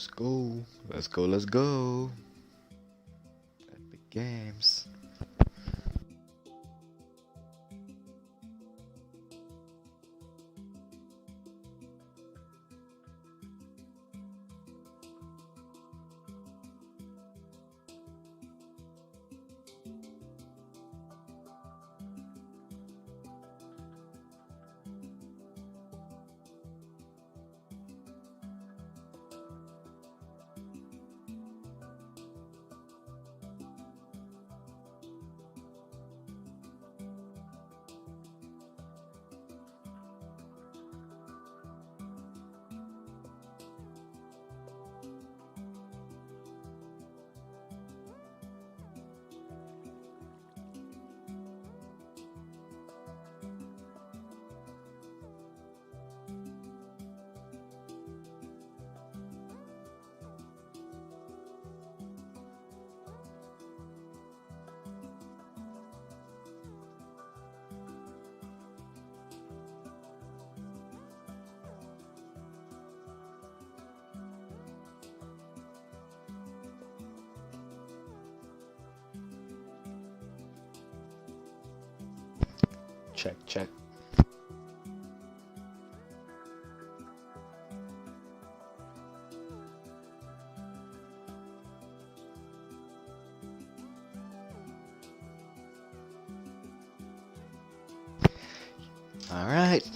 Let's go. Let's go. Let's go. Epic Games. Check. Alright.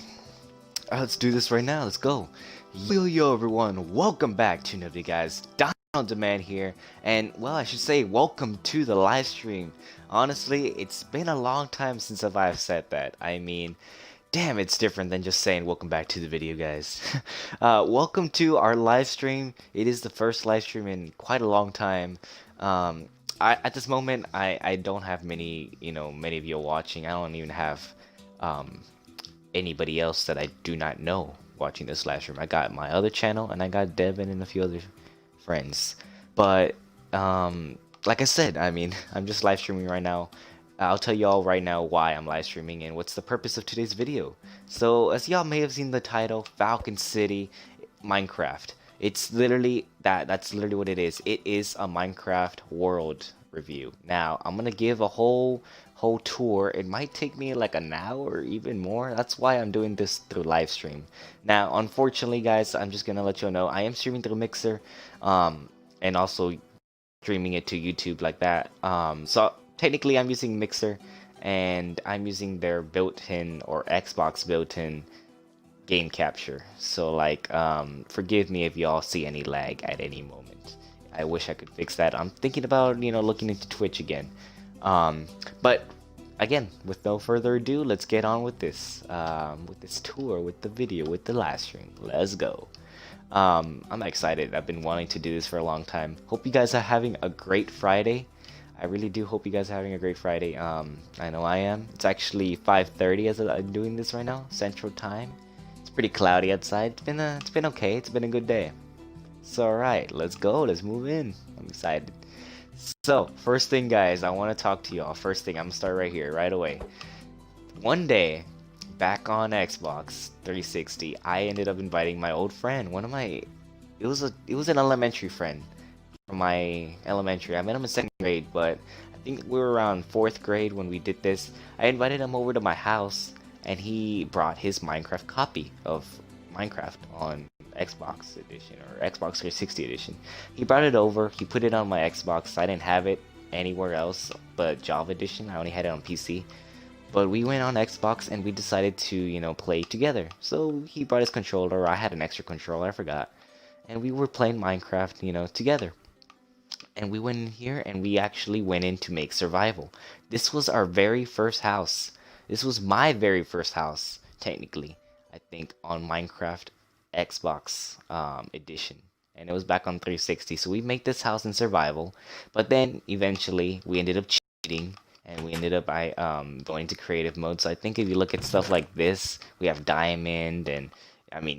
Let's do this right now. Let's go. Yo everyone. Welcome back to another guys. Diamond on Demand here. And well, I should say welcome to the live stream. Honestly, it's been a long time since I've said that. I mean, damn, it's different than just saying welcome back to the video, guys. Welcome to our live stream. It is the first live stream in quite a long time. At this moment, I don't have many of you watching. I don't even have anybody else that I do not know watching this live stream. I got my other channel and I got Devin and a few other friends. But like I said, I mean, I'm just live streaming right now. I'll tell y'all right now why I'm live streaming and what's the purpose of today's video. So as y'all may have seen the title, Falcon City Minecraft. It's literally that's literally what it is. It is a Minecraft world review. Now I'm gonna give a whole tour. It might take me like an hour or even more. That's why I'm doing this through live stream. Now unfortunately guys, I'm just gonna let you know I am streaming through Mixer and also streaming it to YouTube like that. So technically I'm using Mixer and I'm using their built-in or Xbox built-in game capture. So like forgive me if y'all see any lag at any moment. I wish I could fix that. I'm thinking about looking into Twitch again. But again, with no further ado, let's get on with this tour, with the video, with the live stream. Let's go. I'm excited. I've been wanting to do this for a long time. Hope you guys are having a great Friday. I really do hope you guys are having a great Friday. I know I am. It's actually 5:30 as I'm doing this right now, Central Time. It's pretty cloudy outside. It's been okay. It's been a good day. So alright, let's go. Let's move in. I'm excited. So first thing, guys, I want to talk to y'all. First thing, I'm gonna start right here, right away. One day, back on Xbox 360, I ended up inviting my old friend. It was an elementary friend from my elementary. I met him in second grade, but I think we were around fourth grade when we did this. I invited him over to my house, and he brought his Minecraft copy of Minecraft on Xbox edition or Xbox 360 edition. He brought it over. He put it on my Xbox. I didn't have it anywhere else but Java edition. I only had it on PC. But we went on Xbox and we decided to play together. So he brought his controller. I had an extra controller. I forgot. And we were playing Minecraft together. And we went in here and we actually went in to make survival. This was our very first house. This was my very first house, technically, I think, on Minecraft Xbox edition. And it was back on 360. So we made this house in survival. But then eventually we ended up cheating. And we ended up going to creative mode. So I think if you look at stuff like this, we have diamond and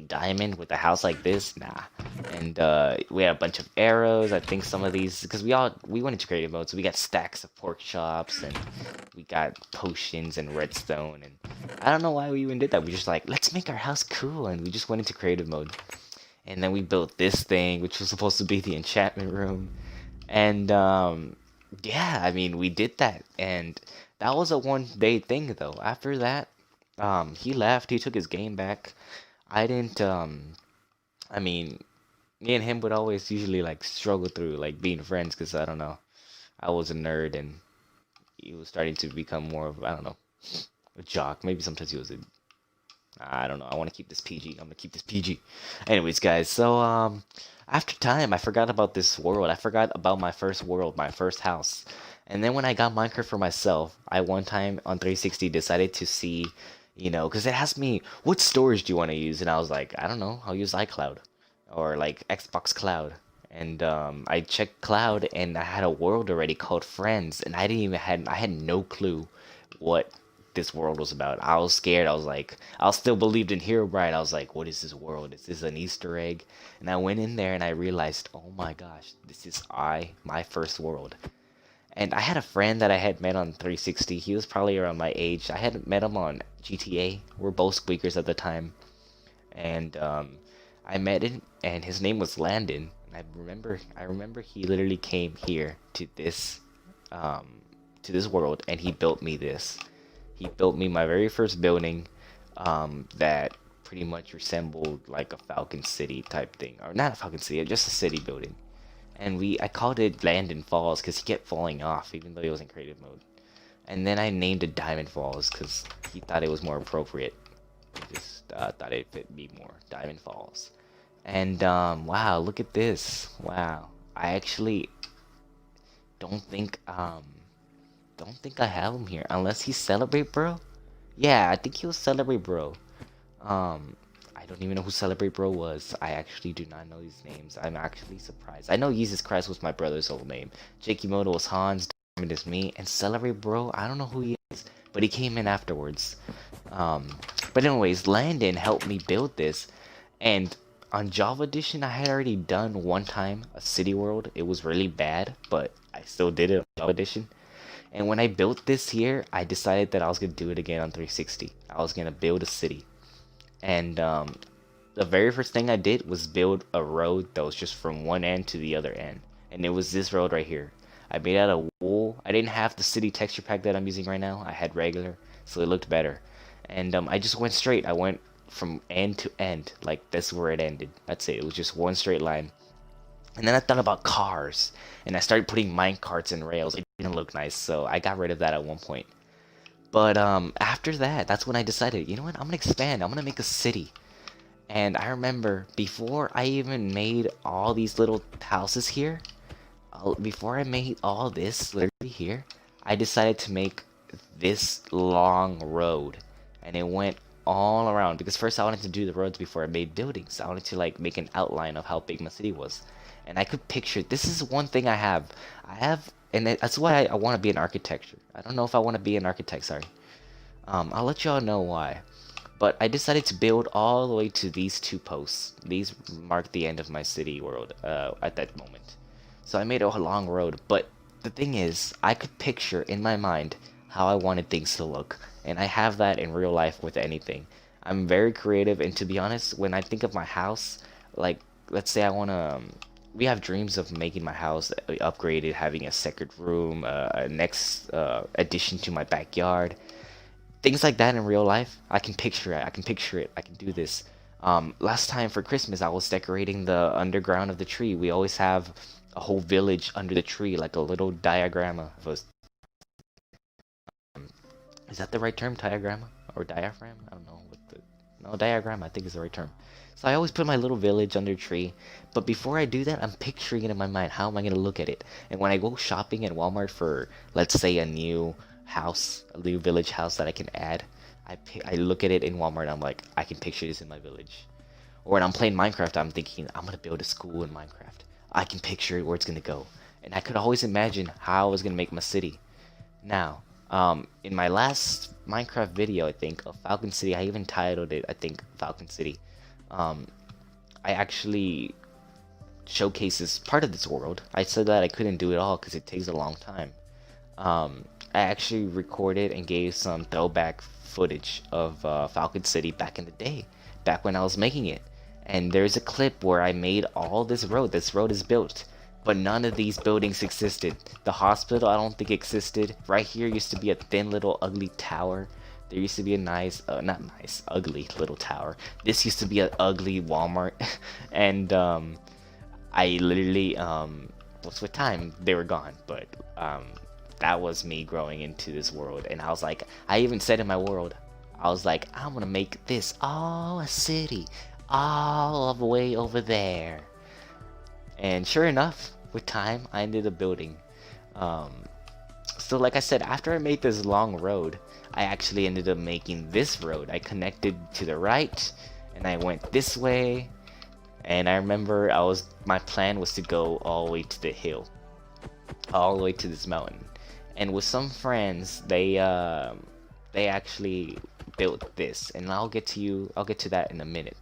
diamond with a house like this, nah. And we had a bunch of arrows. I think some of these, because we went into creative mode, so we got stacks of pork chops and we got potions and redstone. And I don't know why we even did that. We just like, let's make our house cool, and we just went into creative mode. and then we built this thing, which was supposed to be the enchantment room. And yeah, I mean, we did that, and that was a 1 day thing though. After that, he left. He took his game back. I didn't. I mean, me and him would always usually like struggle through like being friends because I don't know. I was a nerd and he was starting to become more of, I don't know, a jock. Maybe sometimes he was a, I don't know. I want to keep this PG. I'm gonna keep this PG. Anyways, guys, so after time, I forgot about this world. I forgot about my first world, my first house. And then when I got Minecraft for myself, I one time on 360 decided to see, because it asked me what storage do you want to use, and I was like, I don't know, I'll use iCloud or like Xbox Cloud. And I checked Cloud, and I had a world already called Friends, and I had no clue what this world was about. I was scared. I was like, I still believed in Herobrine. I was like, what is this world? Is this an Easter egg? And I went in there and I realized, oh my gosh, this is my first world. And I had a friend that I had met on 360. He was probably around my age. I had met him on GTA. We're both squeakers at the time. And I met him, and his name was Landon. And I remember he literally came here to this world, and he built me this. He built me my very first building, that pretty much resembled like a Falcon City type thing, or not a Falcon City, just a city building. And I called it Landon Falls because he kept falling off, even though he was in creative mode. And then I named it Diamond Falls because he thought it was more appropriate. He just thought it fit me more, Diamond Falls. And wow, look at this. Wow, I actually don't think I have him here unless he's Celebrate Bro. Yeah, I think he was Celebrate Bro. I don't even know who Celebrate Bro was. I actually do not know these names. I'm actually surprised. I know Jesus Christ was my brother's old name. Jakey Moto was Hans. Diamond is me. And Celebrate Bro, I don't know who he is, but he came in afterwards. But anyways, Landon helped me build this, and on Java Edition, I had already done one time a city world. It was really bad, but I still did it on Java Edition. And when I built this here, I decided that I was gonna do it again on 360. I was gonna build a city, and the very first thing I did was build a road that was just from one end to the other end, and it was this road right here. I made out of wool. I didn't have the city texture pack that I'm using right now. I had regular, so it looked better. And I just went straight. I went from end to end, like that's where it ended. That's it. It was just one straight line. And then I thought about cars, and I started putting mine carts and rails. It didn't look nice, so I got rid of that at one point. But after that, that's when I decided, you know what? I'm gonna expand. I'm gonna make a city. And I remember before I even made all these little houses here, before I made all this literally here, I decided to make this long road, and it went all around because first I wanted to do the roads before I made buildings. I wanted to like make an outline of how big my city was, and I could picture. This is one thing I have. And that's why I want to be an architecture. I don't know if I want to be an architect. Sorry. I'll let y'all know why. But I decided to build all the way to these two posts. These mark the end of my city world at that moment. So I made a long road, but the thing is, I could picture in my mind how I wanted things to look, and I have that in real life with anything. I'm very creative, and to be honest, when I think of my house, like, let's say I want to, we have dreams of making my house upgraded, having a second room, a next addition to my backyard, things like that in real life. I can picture it. I can picture it. I can do this. Last time for Christmas, I was decorating the underground of the tree. We always have a whole village under the tree, like a little diagram of a. Is that the right term, diagram or diaphragm? I don't know what the. No, diagram I think is the right term. So I always put my little village under a tree, but before I do that, I'm picturing it in my mind. How am I gonna look at it? And when I go shopping at Walmart for, let's say, a new house, a new village house that I can add, I look at it in Walmart. And I'm like, I can picture this in my village. Or when I'm playing Minecraft, I'm thinking I'm gonna build a school in Minecraft. I can picture where it's gonna go, and I could always imagine how I was gonna make my city. Now, in my last Minecraft video, I think of Falcon City, I even titled it, I think, Falcon City. I actually showcases part of this world. I said that I couldn't do it all because it takes a long time. I actually recorded and gave some throwback footage of Falcon City back in the day, back when I was making it. And there's a clip where I made all this road. This road is built, but none of these buildings existed. The hospital, I don't think existed. Right here used to be a thin little ugly tower. There used to be a nice, not nice, ugly little tower. This used to be an ugly Walmart. And I literally, what's with time, they were gone. But that was me growing into this world. And I was like, I even said in my world, I was like, I'm gonna make this all a city, all the way over there. And sure enough, with time, I ended up building. So like I said, after I made this long road, I actually ended up making this road. I connected to the right, and I went this way. And I remember my plan was to go all the way to the hill, all the way to this mountain. And with some friends, they actually built this, and I'll get to that in a minute.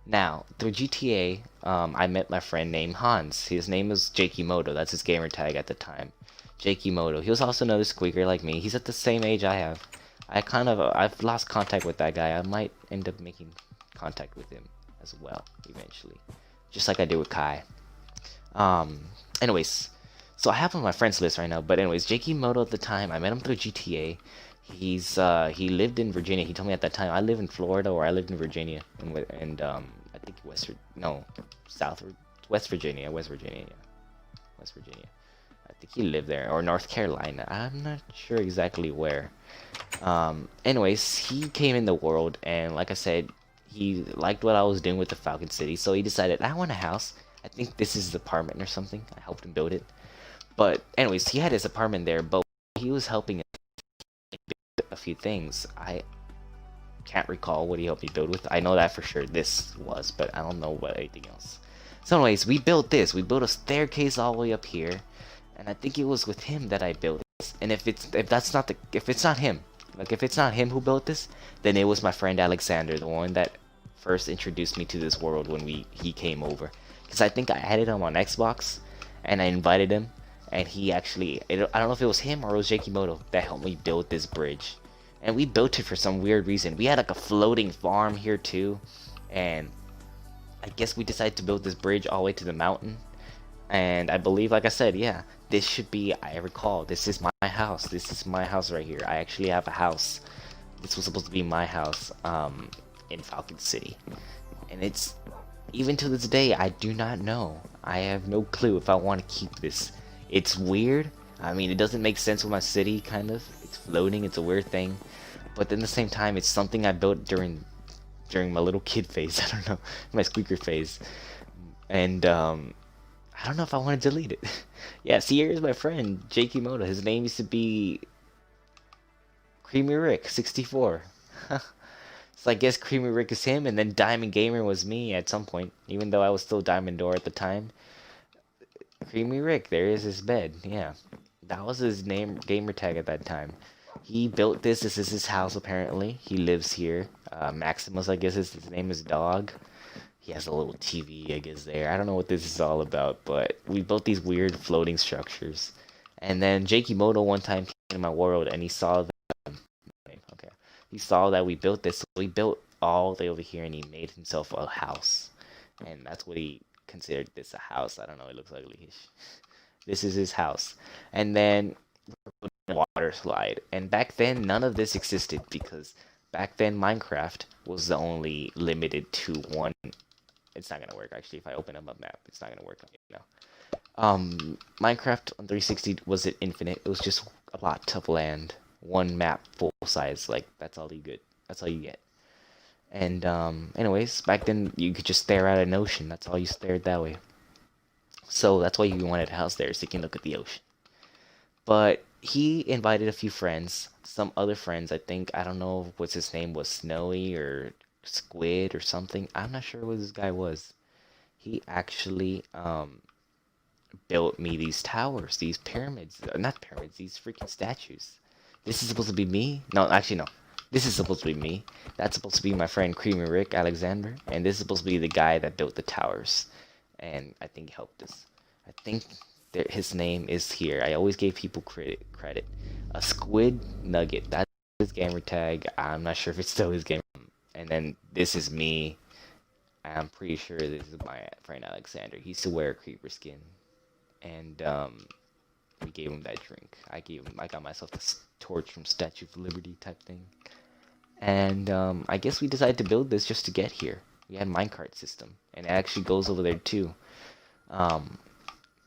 Now, through GTA, I met my friend named Hans. His name is Jakimoto. That's his gamer tag at the time. Jakimoto. He was also another squeaker like me. He's at the same age I have. I've lost contact with that guy. I might end up making contact with him as well eventually, just like I did with Kai. Anyways, so I have him on my friends list right now. But anyways, Jakimoto at the time, I met him through GTA. He lived in Virginia. He told me at that time, I live in Florida, or I lived in Virginia, and I think West Virginia, yeah. West Virginia. I think he lived there, or North Carolina. I'm not sure exactly where. Anyways, he came in the world, and like I said, he liked what I was doing with the Falcon City, so he decided, I want a house. I think this is his apartment or something. I helped him build it. But anyways, he had his apartment there, but he was helping a few things. I can't recall what he helped me build with. I know that for sure this was, but I don't know what anything else. So anyways, we built this. We built a staircase all the way up here, and I think it was with him that I built this. And if it's not him, like if it's not him who built this, then it was my friend Alexander, the one that first introduced me to this world when he came over. Because I think I added him on Xbox, and I invited him, and he actually, I don't know if it was him or it was Jakimoto that helped me build this bridge. And we built it for some weird reason. We had like a floating farm here too, and I guess we decided to build this bridge all the way to the mountain. And I believe, like I said, yeah, this should be, I recall, this is my house. This is my house right here. I actually have a house. This was supposed to be my house in Falcon City. And it's, even to this day, I do not know. I have no clue if I want to keep this. It's weird. I mean, it doesn't make sense with my city, kind of. It's floating, it's a weird thing. But at the same time, it's something I built during my little kid phase. I don't know, my squeaker phase. And I don't know if I want to delete it. Yeah, see, here's my friend Jakimoto. His name used to be Creamy Rick 64. So I guess Creamy Rick is him, and then Diamond Gamer was me at some point, even though I was still Diamond Door at the time. Creamy Rick, there is his bed. Yeah, that was his name, gamer tag at that time. He built this. This is his house apparently. He lives here. Maximus, I guess his name is dog. He has a little TV, I guess, there. I don't know what this is all about, but we built these weird floating structures. And then Jakimoto one time came in my world, and he saw that. Okay, he saw that we built this. So we built all the way over here, and he made himself a house, and that's what he considered this a house. I don't know. It looks ugly. This is his house, and then water slide. And back then, none of this existed because back then Minecraft was only limited to one. It's not gonna work actually. If I open up a map, it's not gonna work. You know, Minecraft on 360 was it infinite. It was just a lot of land, one map full size. Like that's all you get. That's all you get. And anyways, back then you could just stare at an ocean. That's all you stared that way. So that's why you wanted a house there, so you can look at the ocean. But he invited a few friends, some other friends. I think, I don't know what his name was, Snowy or Squid or something. I'm not sure what this guy was. He actually built me these towers, these pyramids, not pyramids, these freaking statues. This is supposed to be me? No, actually no. This is supposed to be me. That's supposed to be my friend Creamy Rick Alexander, and this is supposed to be the guy that built the towers. And I think he helped us. I think his name is here. I always gave people credit. A Squid Nugget. That's his gamer tag. I'm not sure if it's still his gamer. And then this is me. I'm pretty sure this is my friend Alexander. He used to wear a creeper skin, and we gave him that drink. I got myself this torch from Statue of Liberty type thing, and I guess we decided to build this just to get here. We had minecart system, and it actually goes over there too. Um,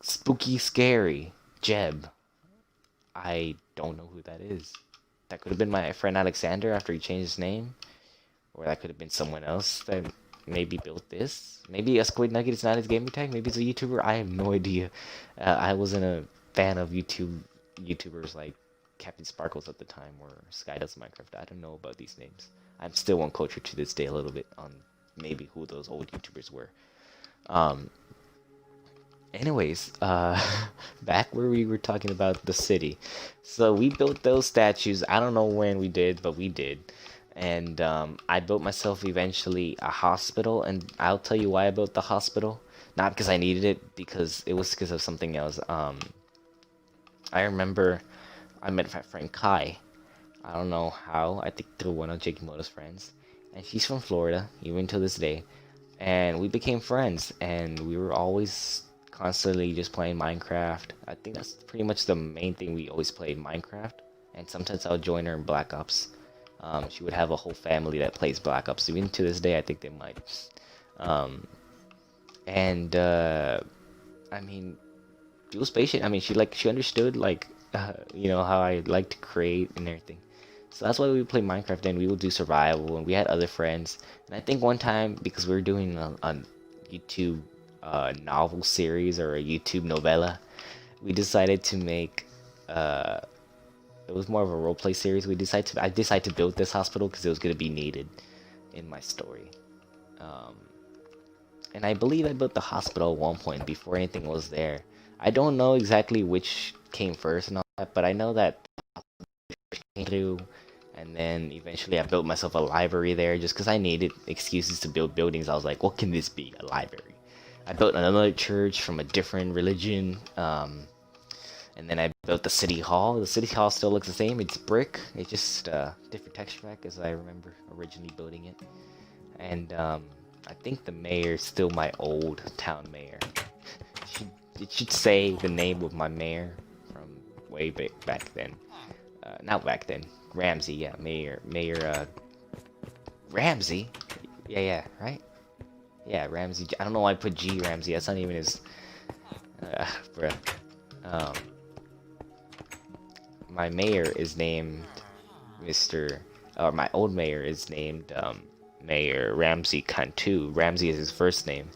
Spooky, scary, Jeb. I don't know who that is. That could have been my friend Alexander after he changed his name, or that could have been someone else that maybe built this. Maybe a Squid Nugget is not his gamer tag. Maybe it's a YouTuber. I have no idea. I wasn't a fan of YouTubers like Captain Sparkles at the time or Sky Does Minecraft. I don't know about these names. I'm still on culture to this day a little bit on maybe who those old YouTubers were. Um, Anyways, back where we were talking about the city. So we built those statues. I don't know when we did, but we did. And I built myself eventually a hospital, and I'll tell you why I built the hospital. Not because I needed it, because it was because of something else. I remember I met my friend Kai. I don't know how. I think through one of Jakimoto's friends. And she's from Florida, even to this day. And we became friends, and we were always constantly just playing Minecraft. I think that's pretty much the main thing we always played, Minecraft. And sometimes I'll join her in Black Ops. She would have a whole family that plays Black Ops. Even to this day, I think they might. I mean, she was patient. I mean, she understood how I like to create and everything. So that's why we would play Minecraft, and we would do survival, and we had other friends. And I think one time, because we were doing a YouTube novel series or a YouTube novella, we decided to make it was more of a roleplay series. I decided to build this hospital because it was going to be needed in my story. And I believe I built the hospital at one point before anything was there. I don't know exactly which came first and all that, but I know that came through, and then eventually I built myself a library there just because I needed excuses to build buildings. I was like, what can this be? A library. I built another church from a different religion, and then I built the city hall. The city hall still looks the same. It's brick. It's just different texture pack as I remember originally building it. And I think the mayor is still my old town mayor. It should say the name of my mayor from way back then. Not back then. Ramsey, yeah, Mayor Ramsey. Yeah, right. Yeah, Ramsey. I don't know why I put G Ramsey. That's not even his. Bruh. My mayor is named my old mayor is named Mayor Ramsey Cantu. Ramsey is his first name,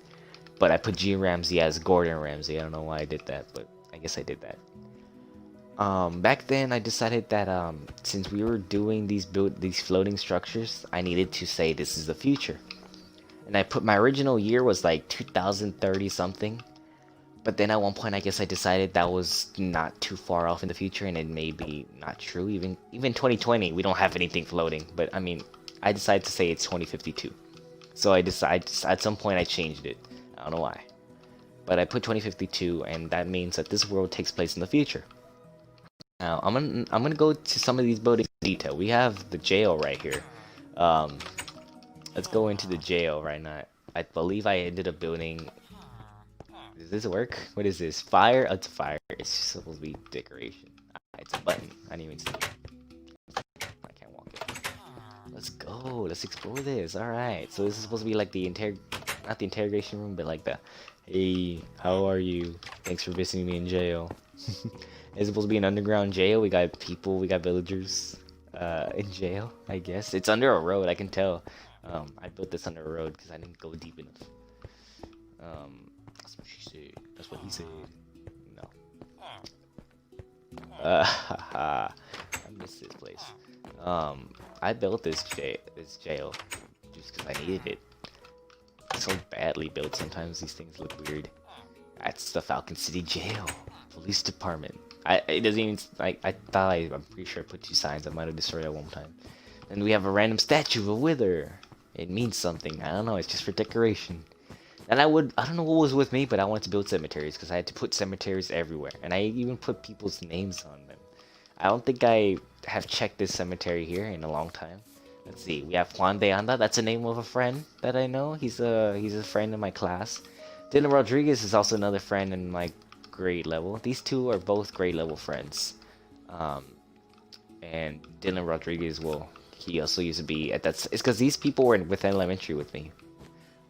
but I put G Ramsey as Gordon Ramsay. I don't know why I did that, but I guess I did that. Back then I decided that since we were doing these floating structures, I needed to say this is the future. And I put my original year was like 2030 something. But then at one point I guess I decided that was not too far off in the future, and it may be not true. Even 2020 we don't have anything floating, but I mean I decided to say it's 2052. So I decided at some point I changed it. I don't know why. But I put 2052, and that means that this world takes place in the future. Now I'm gonna go to some of these buildings in detail. We have the jail right here. Let's go into the jail right now. I believe I ended up building. Does this work? What is this? Fire? Oh, it's fire. It's just supposed to be decoration. It's a button. I didn't even see it. I can't walk it. Let's go. Let's explore this. Alright. So this is supposed to be like the not the interrogation room, but like the, hey, how are you? Thanks for visiting me in jail. It's supposed to be an underground jail. We got people, we got villagers in jail, I guess. It's under a road, I can tell. I built this under a road because I didn't go deep enough. That's what she said. That's what he said. No. I miss this place. I built this jail just because I needed it. It's so badly built, sometimes these things look weird. That's the Falcon City Jail. Police Department. It doesn't even, like, I'm pretty sure I put 2 signs. I might have destroyed it one time. And we have a random statue of a wither. It means something. I don't know. It's just for decoration. And I don't know what was with me, but I wanted to build cemeteries because I had to put cemeteries everywhere. And I even put people's names on them. I don't think I have checked this cemetery here in a long time. Let's see. We have Juan de Anda. That's the name of a friend that I know. He's a friend in my class. Dylan Rodriguez is also another friend in my grade level. These two are both grade level friends. Um, and Dylan Rodriguez, well, he also used to be at that. It's because these people were within elementary with me,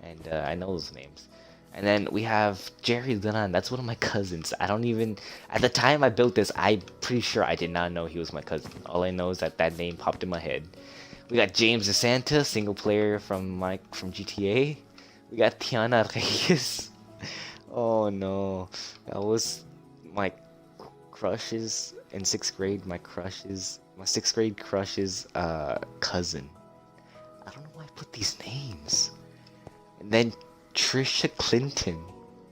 and I know those names. And then we have Jerry Duran. That's one of my cousins. I don't even. At the time I built this, I'm pretty sure I did not know he was my cousin. All I know is that that name popped in my head. We got James DeSanta, single player from GTA. We got Tiana Reyes. Oh no, that was my crushes in 6th grade. My 6th grade crush's cousin. I don't know why I put these names. And then Trisha Clinton.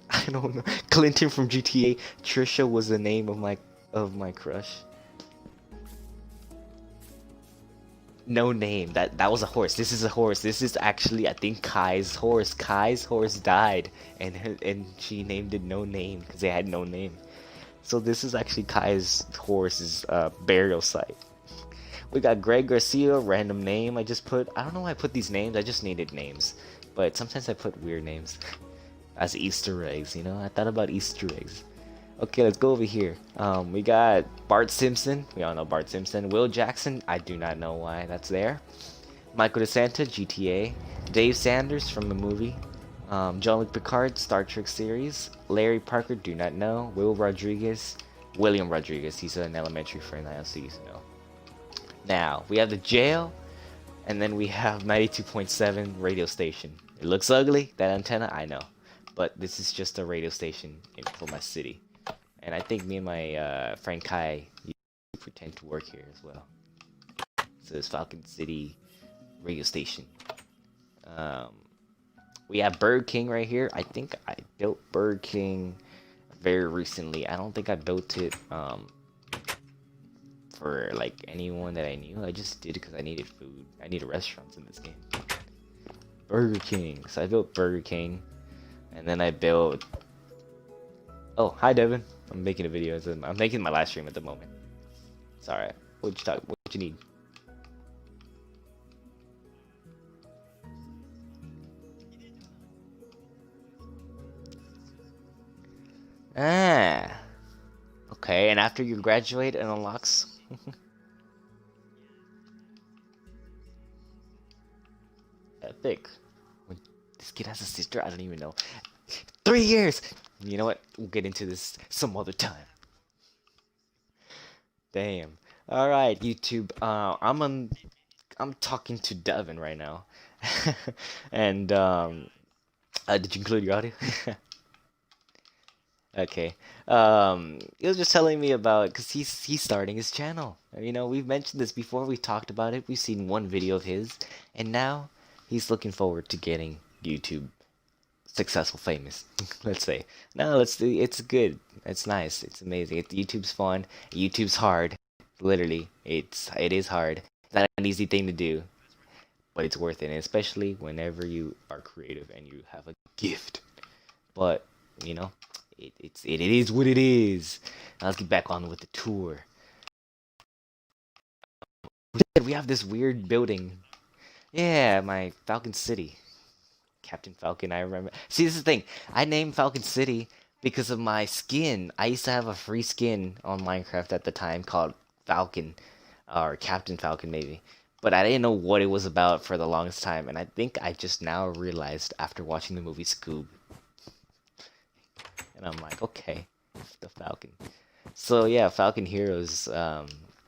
I don't know. Clinton from GTA. Trisha was the name of my crush. No name. That was a horse. This is a horse. This is actually, I think, Kai's horse. Kai's horse died, and she named it No Name because they had no name. So this is actually Kai's horse's burial site. We got Greg Garcia, random name. I don't know why I put these names. I just needed names, but sometimes I put weird names as Easter eggs. You know, I thought about Easter eggs. Okay, let's go over here. We got Bart Simpson. We all know Bart Simpson. Will Jackson. I do not know why that's there. Michael DeSanta, GTA. Dave Sanders from the movie. Jean-Luc Picard, Star Trek series. Larry Parker, do not know. William Rodriguez. He's an elementary friend I also used to know. Now, we have the jail. And then we have 92.7 radio station. It looks ugly, that antenna, I know. But this is just a radio station for my city. And I think me and my friend Kai pretend to work here as well. So it's Falcon City radio station. We have Burger King right here. I think I built Burger King very recently. I don't think I built it for like anyone that I knew. I just did it because I needed food. I needed restaurants in this game. Burger King. So I built Burger King. And then I built... Oh, hi Devin. I'm making a video. I'm making my live stream at the moment. It's alright. What you need? Ah. Okay, and after you graduate, it unlocks. Epic. This kid has a sister? I don't even know. 3 years! You know what? We'll get into this some other time. Damn. Alright, YouTube. I'm talking to Devin right now. And did you include your audio? Okay. He was just telling me about, because he's starting his channel. You know, we've mentioned this before. We talked about it. We've seen one video of his, and now he's looking forward to getting YouTube successful, famous. Let's say. No, it's good. It's nice. It's amazing. YouTube's fun. YouTube's hard. Literally, it is hard. It's not an easy thing to do, but it's worth it, and especially whenever you are creative and you have a gift. But you know. It is what it is. Now let's get back on with the tour. We have this weird building. Yeah, my Falcon City. Captain Falcon, I remember. See, this is the thing. I named Falcon City because of my skin. I used to have a free skin on Minecraft at the time called Falcon. Or Captain Falcon, maybe. But I didn't know what it was about for the longest time. And I think I just now realized after watching the movie Scoob. And I'm like, okay, the Falcon. So yeah, Falcon Heroes. I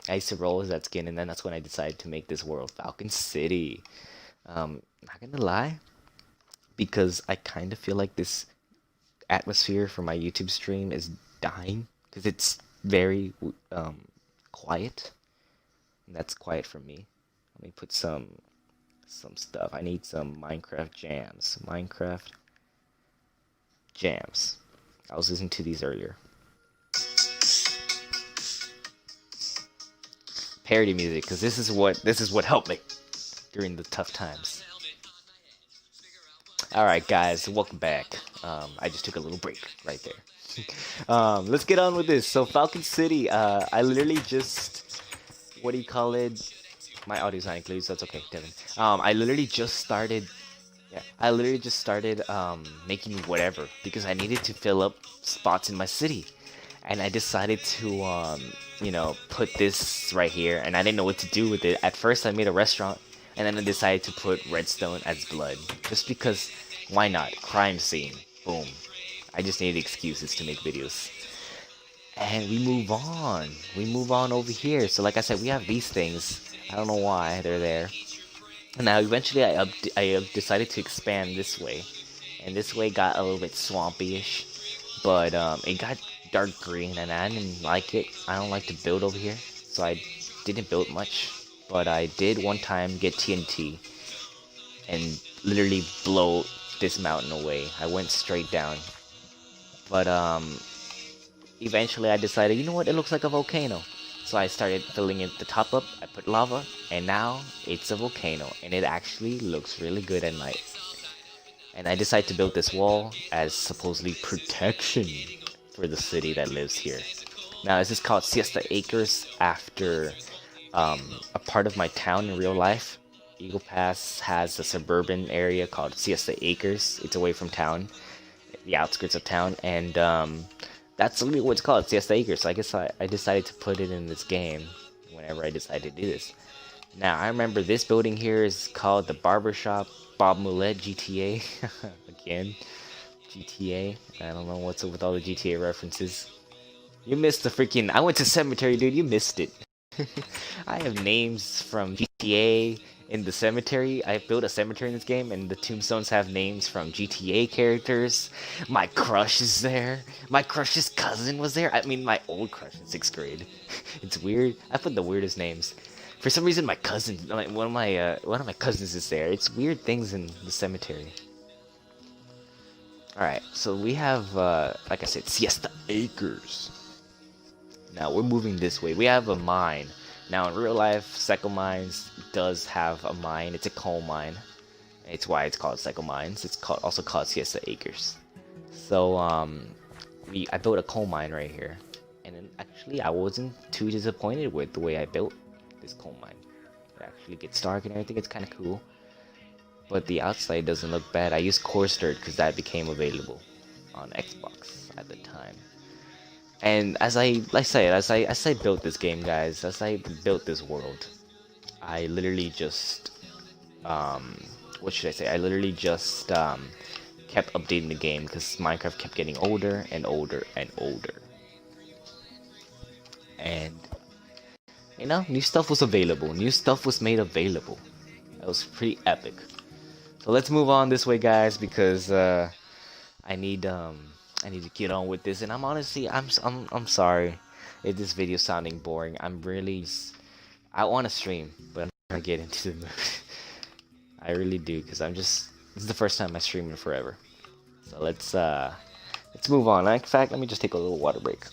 used to roll as that skin, and then that's when I decided to make this world, Falcon City. Not gonna lie, because I kind of feel like this atmosphere for my YouTube stream is dying, because it's very quiet. And that's quiet for me. Let me put some stuff. I need some Minecraft jams. Minecraft jams. I was listening to these earlier. Parody music, because this is what helped me during the tough times. Alright guys, welcome back. I just took a little break right there. Let's get on with this. So Falcon City, I literally just, what do you call it? my audio's not included, so that's okay, Devin. I literally just started. Yeah, I literally just started making whatever because I needed to fill up spots in my city, and I decided to you know, put this right here, and I didn't know what to do with it. At first, I made a restaurant, and then I decided to put redstone as blood, just because. Why not? Crime scene. Boom. I just needed excuses to make videos. And we move on. We move on over here. So like I said, we have these things. I don't know why they're there. And now eventually I decided to expand this way. And this way got a little bit swampy-ish. But it got dark green and I didn't like it. I don't like to build over here. So I didn't build much. But I did one time get TNT. And literally blow this mountain away. I went straight down. But eventually I decided, you know what, it looks like a volcano. So I started filling it the top up, I put lava, and now it's a volcano, and it actually looks really good at night. And I decided to build this wall as supposedly protection for the city that lives here. Now, this is called Siesta Acres after a part of my town in real life. Eagle Pass has a suburban area called Siesta Acres. It's away from town, the outskirts of town, and that's literally what it's called, Siesta Acres. So I guess I decided to put it in this game whenever I decided to do this. Now, I remember this building here is called the Barbershop Bob Mulet GTA. Again, GTA. I don't know what's up with all the GTA references. You missed the freaking... I went to cemetery, dude. You missed it. I have names from GTA in the cemetery. I built a cemetery in this game, and the tombstones have names from GTA characters. My crush is there. My crush's cousin was there. I mean, my old crush in 6th grade. It's weird. I put the weirdest names. For some reason, my cousin, like one of my cousins is there. It's weird things in the cemetery. All right, so we have, like I said, Siesta Acres. Now we're moving this way. We have a mine. Now in real life, Seco Mines does have a mine. It's a coal mine. It's why it's called Seco Mines. It's also called Siesta Acres. So I built a coal mine right here, and then actually I wasn't too disappointed with the way I built this coal mine. It actually gets dark and everything. It's kind of cool, but the outside doesn't look bad. I used coarse dirt because that became available on Xbox at the time. And as I built this game, guys, as I built this world, I literally just what should I say? I literally just kept updating the game because Minecraft kept getting older and older and older. And you know, new stuff was available. New stuff was made available. That was pretty epic. So let's move on this way, guys, because I need to get on with this, and I'm honestly, I'm sorry if this video sounding boring. I want to stream, but I'm trying to get into the mood. I really do, because this is the first time I stream in forever. So let's move on. In fact, let me just take a little water break.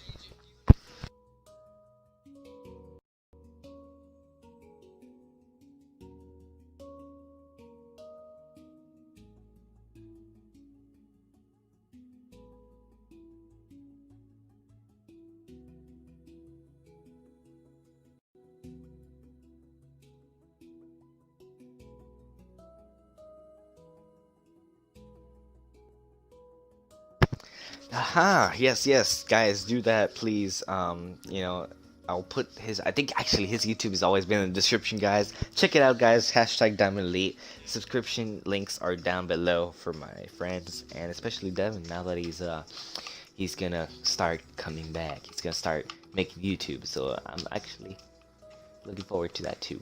Aha, yes, guys, do that, please. You know, I'll put I think actually his YouTube has always been in the description, guys. Check it out, guys. Hashtag Diamond Elite. Subscription links are down below for my friends, and especially Devin, now that he's gonna start coming back. He's gonna start making YouTube, so I'm actually looking forward to that too.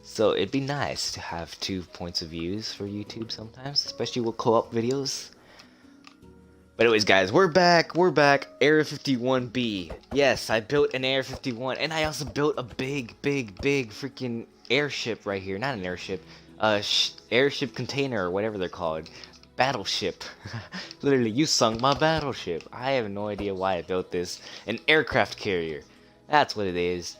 So it'd be nice to have 2 points of views for YouTube sometimes, especially with co-op videos. But anyways, guys, we're back, Area 51B. Yes, I built an Area 51, and I also built a big freaking airship right here. Not an airship, airship container, or whatever they're called. Battleship. Literally, you sunk my battleship. I have no idea why I built this. An aircraft carrier. That's what it is.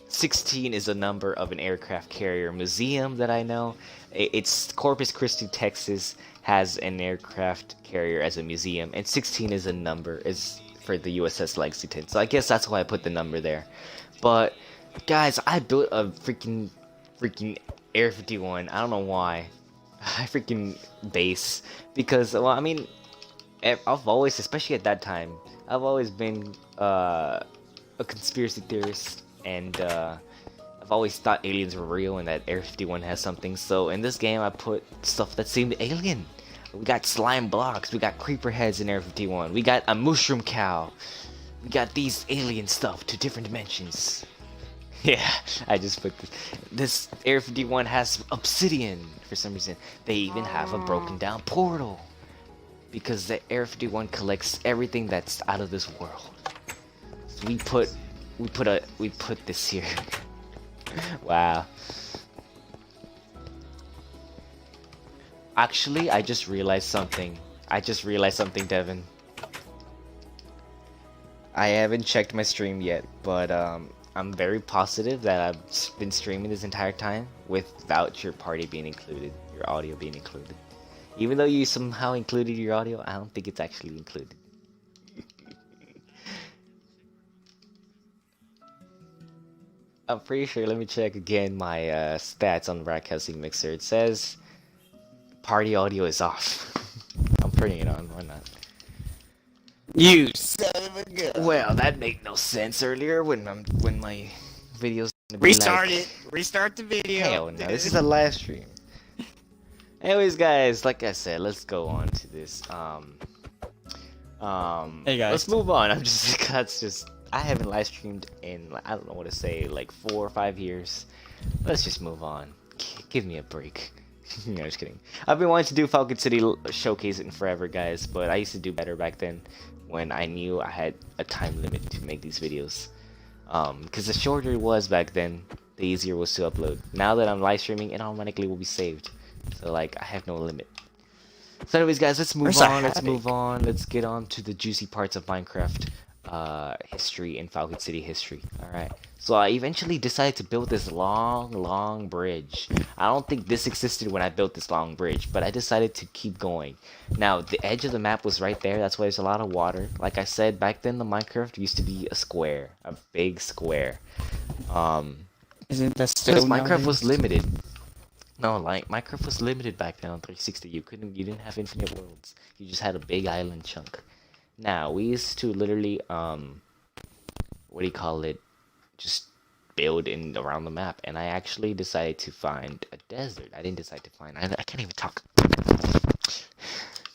16 is the number of an aircraft carrier museum that I know. It's Corpus Christi, Texas, has an aircraft carrier as a museum, and 16 is a number, is for the USS Lexington. So I guess that's why I put the number there. But guys, I built a freaking freaking Air 51. I don't know why. I freaking base because well, I mean, I've always, especially at that time, I've always been a conspiracy theorist, and I've always thought aliens were real and that Air 51 has something. So in this game, I put stuff that seemed alien. We got slime blocks, we got creeper heads in Air 51, we got a mushroom cow, we got these alien stuff to different dimensions. Yeah, I just put this Air 51 has obsidian for some reason. They even have a broken down portal because the Air 51 collects everything that's out of this world. So we put this here. Wow. Actually, I just realized something. Devin. I haven't checked my stream yet, but I'm very positive that I've been streaming this entire time without your party being included, your audio being included. Even though you somehow included your audio, I don't think it's actually included. I'm pretty sure, let me check again my stats on Broadcasting Mixer. It says party audio is off. I'm turning it on, why not? You son of a gun. Well, that made no sense earlier when my videos Restart it. Restart the video. Hell no, this is a live stream. Anyways, guys, like I said, let's go on to this. Hey guys, let's move on. I haven't live streamed in, I don't know what to say, like 4 or 5 years. Let's just move on. Give me a break. No, just kidding. I've been wanting to do Falcon City Showcase in forever, guys, but I used to do better back then when I knew I had a time limit to make these videos. Because the shorter it was back then, the easier it was to upload. Now that I'm live streaming, it automatically will be saved. So, like, I have no limit. So anyways, guys, let's move on. Let's get on to the juicy parts of Minecraft history and Falcon City history. Alright, so I eventually decided to build this long bridge. I don't think this existed when I built this long bridge, but I decided to keep going. Now, the edge of the map was right there, that's why there's a lot of water. Like I said, back then the Minecraft used to be a square, a big square. Isn't that still because Minecraft was limited. No, like, Minecraft was limited back then on 360. You didn't have infinite worlds. You just had a big island chunk. Now, we used to literally, what do you call it, just build in around the map, and I actually decided to find a desert. I didn't decide to find, I can't even talk.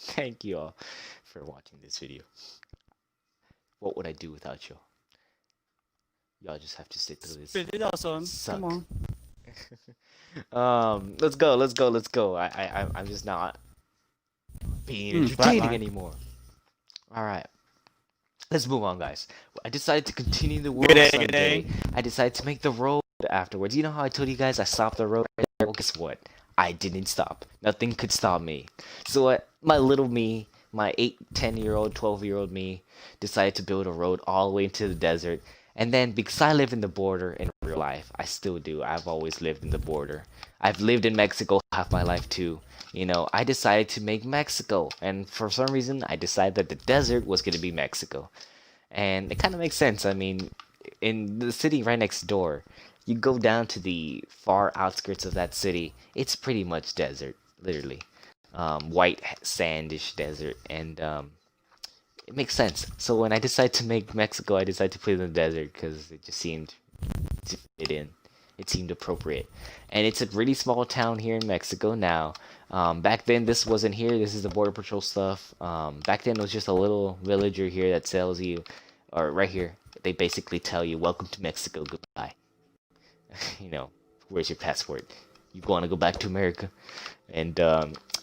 Thank you all for watching this video. What would I do without you? Y'all just have to sit through this. Spit it out, son. Suck. Come on. Let's go. I'm just not being entertaining anymore. Alright. Let's move on, guys. I decided to continue the world Sunday. I decided to make the road afterwards. You know how I told you guys I stopped the road? Well, guess what? I didn't stop. Nothing could stop me. So my little me, my 8, 10-year-old, 12-year-old me, decided to build a road all the way into the desert. And then, because I live in the border in real life, I still do. I've always lived in the border. I've lived in Mexico half my life too. You know, I decided to make Mexico. And for some reason, I decided that the desert was going to be Mexico. And it kind of makes sense. I mean, in the city right next door, you go down to the far outskirts of that city, it's pretty much desert, literally. White sandish desert. And, it makes sense. So when I decided to make Mexico, I decided to put it in the desert because it just seemed to fit in. It seemed appropriate. And it's a really small town here in Mexico now. Back then, this wasn't here. This is the Border Patrol stuff. Back then, it was just a little villager here that tells you, or right here, they basically tell you, welcome to Mexico, goodbye. You know, where's your passport? You want to go back to America? And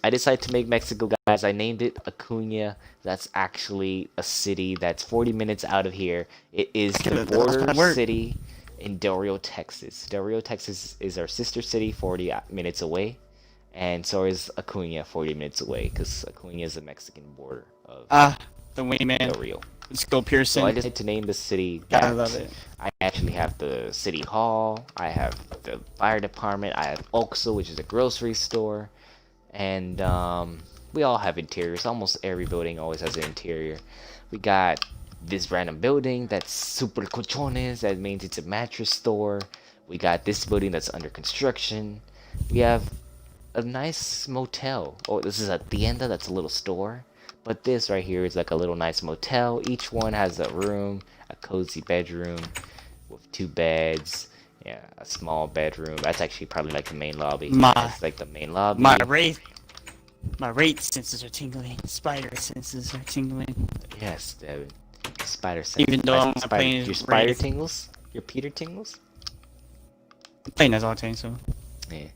I decided to make Mexico, guys. I named it Acuna. That's actually a city that's 40 minutes out of here. It is the border city in Del Rio, Texas. Del Rio, Texas is our sister city, 40 minutes away. And so is Acuna, 40 minutes away, because Acuna is the Mexican border of the wingman. Del Rio. Let's go, Pearson. So I decided to name the city. I love it. I actually have the city hall. I have the fire department. I have Oxxo, which is a grocery store. And we all have interiors. Almost every building always has an interior. We got this random building that's super colchones. That means it's a mattress store. We got this building that's under construction. We have a nice motel. Oh, this is a tienda, that's a little store. But this right here is like a little nice motel. Each one has a room, a cozy bedroom with 2 beds. Yeah, a small bedroom. That's actually probably like the main lobby. That's like the main lobby. My rate senses are tingling. Spider senses are tingling. Yes, Devin. Spider sense. Even though I'm playing your spider Wraith. tingles? Your Peter tingles? I'm playing as all time, so. Yeah.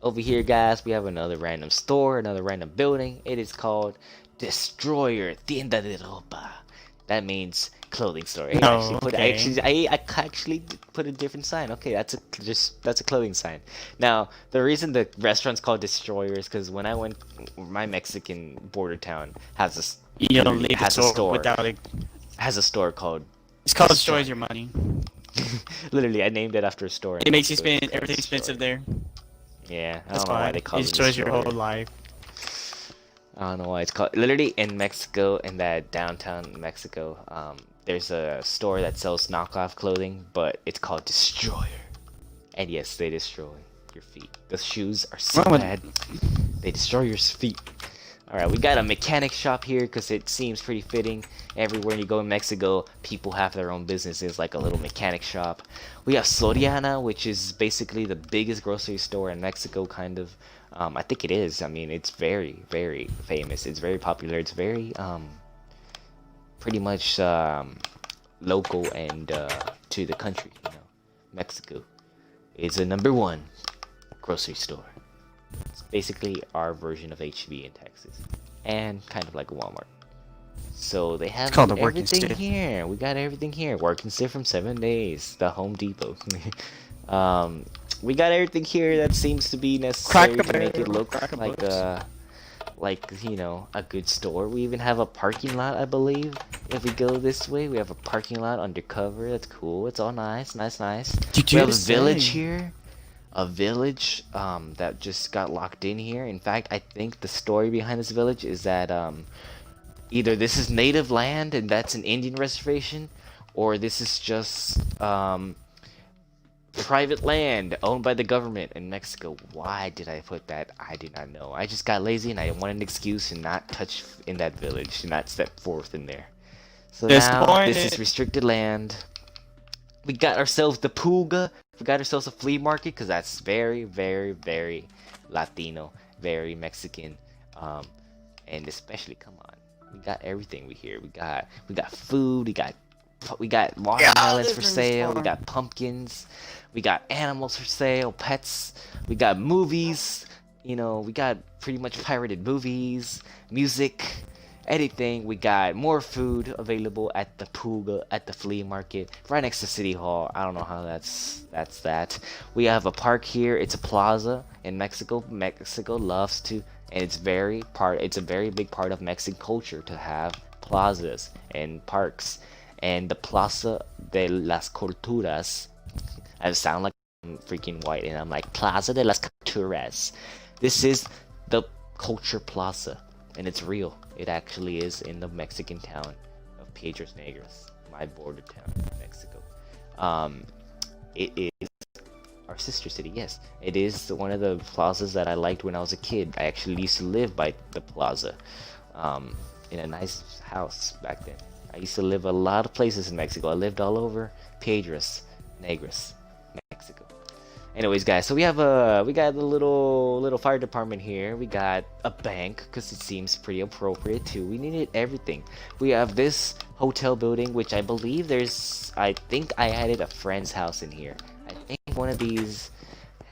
Over here, guys, we have another random store, another random building. It is called Destroyer Tienda de Ropa. That means clothing store. I actually put a different sign. Okay, that's a clothing sign. Now, the reason the restaurant's called Destroyer is because when I went, my Mexican border town has a store called. It's called Destroys Your Money. Literally, I named it after a store. It makes you spend everything expensive there. Yeah, I That's don't know why they call it. It destroys your whole life. I don't know why it's called. Literally in Mexico, in that downtown Mexico, there's a store that sells knockoff clothing, but it's called Destroyer. And yes, they destroy your feet. The shoes are so bad. They destroy your feet. Alright, we got a mechanic shop here because it seems pretty fitting. Everywhere you go in Mexico, people have their own businesses, like a little mechanic shop. We have Soriana, which is basically the biggest grocery store in Mexico, kind of. I think it is. I mean, it's very, very famous. It's very popular. It's very, pretty much, local and, to the country, you know. Mexico is the #1 grocery store. It's basically our version of HB in Texas, and kind of like a Walmart. So they have everything here. We got everything here. Working stiff from 7 days. The Home Depot. We got everything here that seems to be necessary to make it look like you know, a good store. We even have a parking lot, I believe. If we go this way, we have a parking lot undercover. That's cool. It's all nice, nice. We have a village here. A village that just got locked in here. In fact, I think the story behind this village is that either this is native land and that's an Indian reservation, or this is just private land owned by the government in Mexico. Why did I put that? I do not know. I just got lazy and I wanted an excuse and not touch in that village and not step forth in there. So now this is restricted land. We got ourselves the Pulga. We got ourselves a flea market because that's very, very, very Latino, very Mexican, and especially, come on, we got everything we here. We got food. We got watermelons for sale. We got pumpkins. We got animals for sale, pets. We got movies. You know, we got pretty much pirated movies, music, anything. We got more food available at the Pulga, at the flea market, right next to City Hall. I don't know how that's that. We have a park here. It's a plaza in Mexico. Mexico loves to, and it's a very big part of Mexican culture to have plazas and parks. And the Plaza de las Culturas, I sound like I'm freaking white, and I'm like, Plaza de las Culturas. This is the culture plaza, and it's real. It actually is in the Mexican town of Piedras Negras, my border town in Mexico. It is our sister city, yes. It is one of the plazas that I liked when I was a kid. I actually used to live by the plaza, in a nice house back then. I used to live a lot of places in Mexico. I lived all over Piedras Negras, Mexico. Anyways, guys, so we got a little fire department here. We got a bank because it seems pretty appropriate too. We needed everything. We have this hotel building, which I believe I think I added a friend's house in here. I think one of these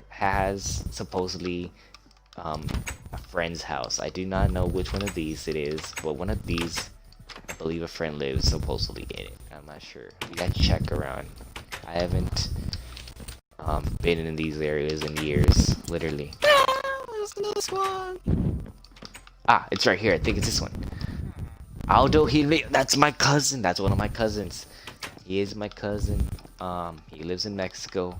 has supposedly a friend's house. I do not know which one of these it is, but one of these, I believe a friend lives supposedly in it. I'm not sure. We gotta check around. I haven't been in these areas in years, literally. There's another one. Ah, it's right here. I think it's this one. Aldo, that's my cousin. That's one of my cousins. He is my cousin. He lives in Mexico.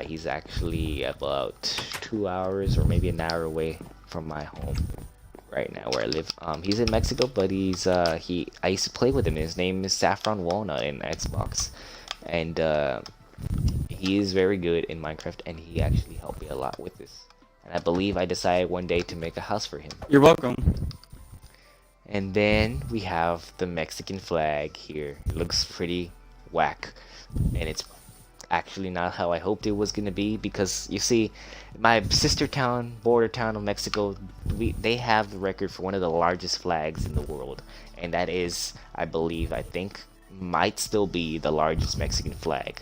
He's actually about 2 hours or maybe an hour away from my home right now where I live. He's in Mexico, but I used to play with him. His name is Saffron Walnut in Xbox, and He is very good in Minecraft, and he actually helped me a lot with this. And I believe I decided one day to make a house for him. You're welcome. And then we have the Mexican flag here. It looks pretty whack, and it's actually not how I hoped it was gonna be, because you see, my sister town, border town of Mexico, they have the record for one of the largest flags in the world, and that is, I think, might still be the largest Mexican flag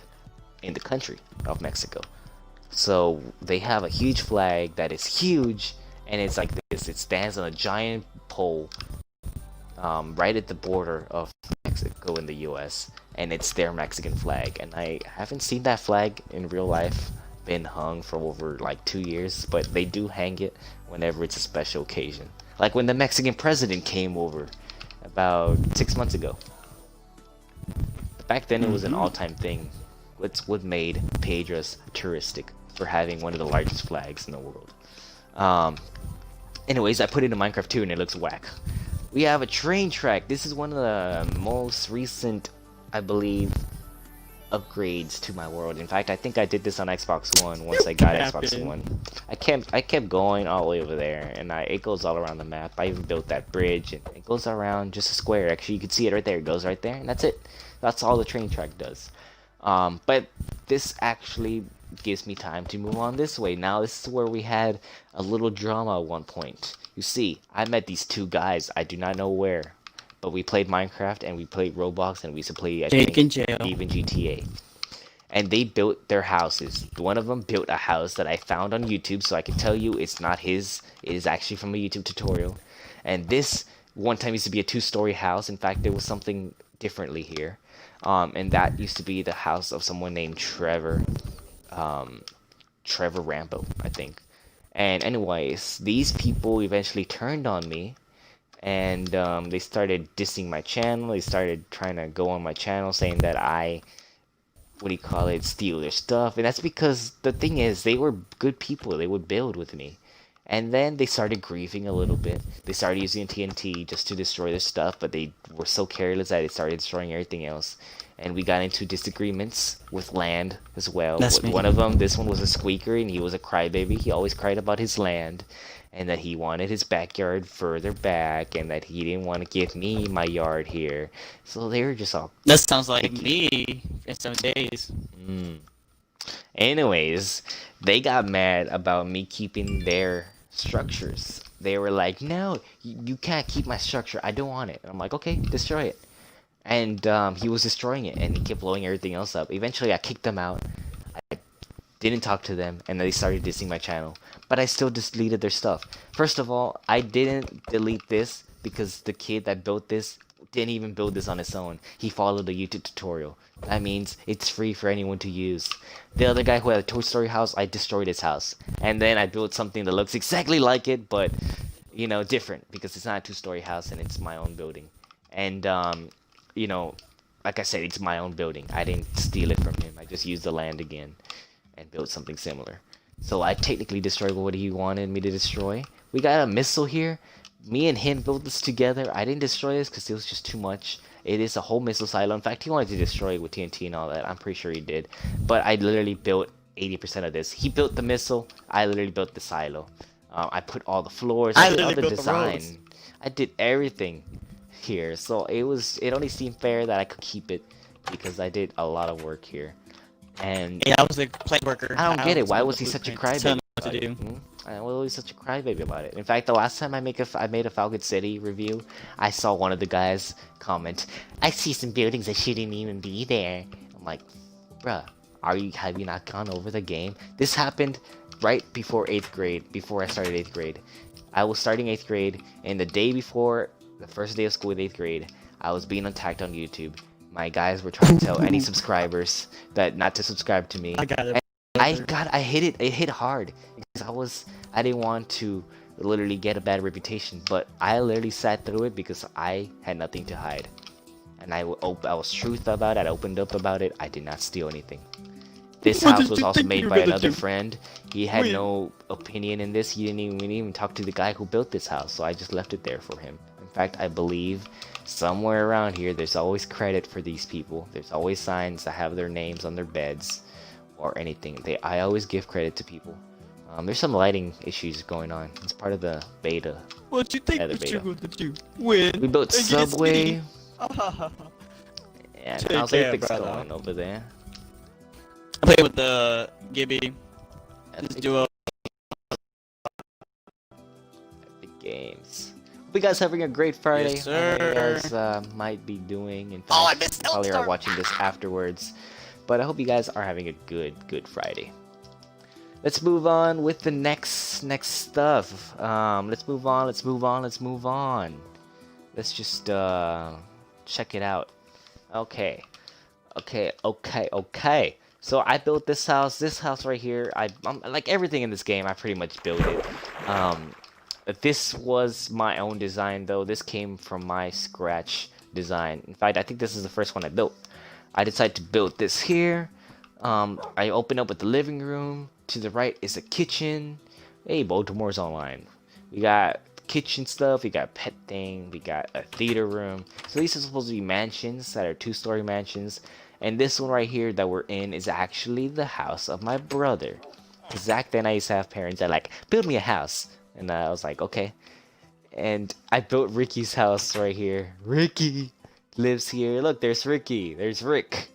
in the country of Mexico. So they have a huge flag that is huge, and it's like this. It stands on a giant pole right at the border of Mexico in the US, and it's their Mexican flag. And I haven't seen that flag in real life been hung for over like 2 years, but they do hang it whenever it's a special occasion. Like when the Mexican president came over about 6 months ago. Back then it was an all-time thing. It's what made Pedro's touristic for having one of the largest flags in the world. Anyways, I put it in Minecraft too, and it looks whack. We have a train track. This is one of the most recent, I believe, upgrades to my world. In fact, I think I did this on Xbox One once I got Xbox One. I kept going all the way over there, and it goes all around the map. I even built that bridge, and it goes around just a square. Actually, you can see it right there. It goes right there, and that's it. That's all the train track does. But this actually gives me time to move on this way. Now, this is where we had a little drama at one point. You see, I met these two guys. I do not know where, but we played Minecraft and we played Roblox, and we used to play, I think, even GTA. And they built their houses. One of them built a house that I found on YouTube, so I can tell you it's not his. It is actually from a YouTube tutorial. And this one time used to be a 2-story house. In fact, there was something differently here. And that used to be the house of someone named Trevor. Trevor Rambo, I think. And anyways, these people eventually turned on me, and they started dissing my channel. They started trying to go on my channel saying that I, steal their stuff. And that's because the thing is, they were good people. They would build with me. And then they started griefing a little bit. They started using TNT just to destroy their stuff, but they were so careless that they started destroying everything else. And we got into disagreements with land as well. One of them, this one was a squeaker, and he was a crybaby. He always cried about his land, and that he wanted his backyard further back, and that he didn't want to give me my yard here. So they were just all... That sounds like me in some days. Anyways, they got mad about me keeping their structures. They were like, no, you can't keep my structure. I don't want it. And I'm like, okay, destroy it. And he was destroying it, and he kept blowing everything else up. Eventually, I kicked them out. I didn't talk to them, and they started dissing my channel. But I still deleted their stuff. First of all, I didn't delete this because the kid that built this didn't even build this on his own. He followed a YouTube tutorial. That means it's free for anyone to use. The other guy who had a Toy Story house, I destroyed his house. And then I built something that looks exactly like it, but, you know, different, because it's not a 2-story house and it's my own building. And, you know, like I said, it's my own building. I didn't steal it from him. I just used the land again and built something similar. So I technically destroyed what he wanted me to destroy. We got a missile here. Me and him built this together. I didn't destroy this because it was just too much. It is a whole missile silo. In fact, he wanted to destroy it with TNT and all that. I'm pretty sure he did. But I literally built 80% of this. He built the missile. I literally built the silo. I put all the floors. I did all the design. I did everything here. So it only seemed fair that I could keep it because I did a lot of work here. And yeah, I was a plate worker. I don't get it. Why was he such a crybaby? I was always such a crybaby about it. In fact, the last time I made a Falcon City review, I saw one of the guys comment, "I see some buildings that shouldn't even be there." I'm like, bruh, have you not gone over the game? This happened right before 8th grade, before I started 8th grade. I was starting 8th grade, and the day before, the first day of school with 8th grade, I was being attacked on YouTube. My guys were trying to tell any subscribers that not to subscribe to me. I got it. I hit it. It hit hard because I didn't want to literally get a bad reputation, but I literally sat through it because I had nothing to hide, and I was truth about it. I opened up about it. I did not steal anything. This house was also made by another friend. He had no opinion in this. We didn't even talk to the guy who built this house, so I just left it there for him. In fact, I believe somewhere around here, there's always credit for these people. There's always signs that have their names on their beds. or anything. I always give credit to people. There's some lighting issues going on. It's part of the beta. What you think, the beta. Did you win? We built Subway. And Take how's care, Apex brother. going over there? I play with the Gibby. This duo. The games. Hope you guys having a great Friday. Yes, I know you sir. guys might be doing. In fact, Oh, I missed probably are Elster. watching this afterwards. But I hope you guys are having a good Friday. Let's move on with the next stuff. Let's move on. Let's just check it out. Okay. So I built this house right here. I'm like everything in this game, I pretty much built it. This was my own design though. This came from my scratch design. In fact, I think this is the first one I built. I decided to build this here. I open up with the living room. To the right is a kitchen. Hey, Boltimore's online. We got kitchen stuff. We got pet thing. We got a theater room. So these are supposed to be mansions that are 2-story mansions. And this one right here that we're in is actually the house of my brother. Zach and I used to have parents that like, build me a house. And I was like, okay. And I built Ricky's house right here. Ricky lives here. Look, there's Ricky. There's Rick.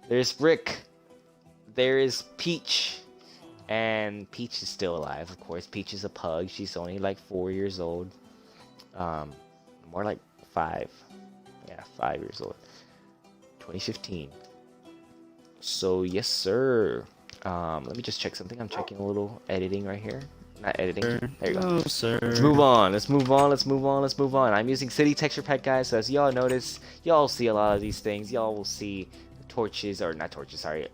There's Rick. There is Peach. And Peach is still alive, of course. Peach is a pug. She's only like 4 years old. More like 5. Yeah, 5 years old. 2015. So, yes, sir. Let me just check something. I'm checking a little editing right here. Not editing. There you go. No, sir. Let's move on. I'm using City Texture Pack, guys. So, as y'all notice, y'all see a lot of these things. Y'all will see torches, or not torches, sorry.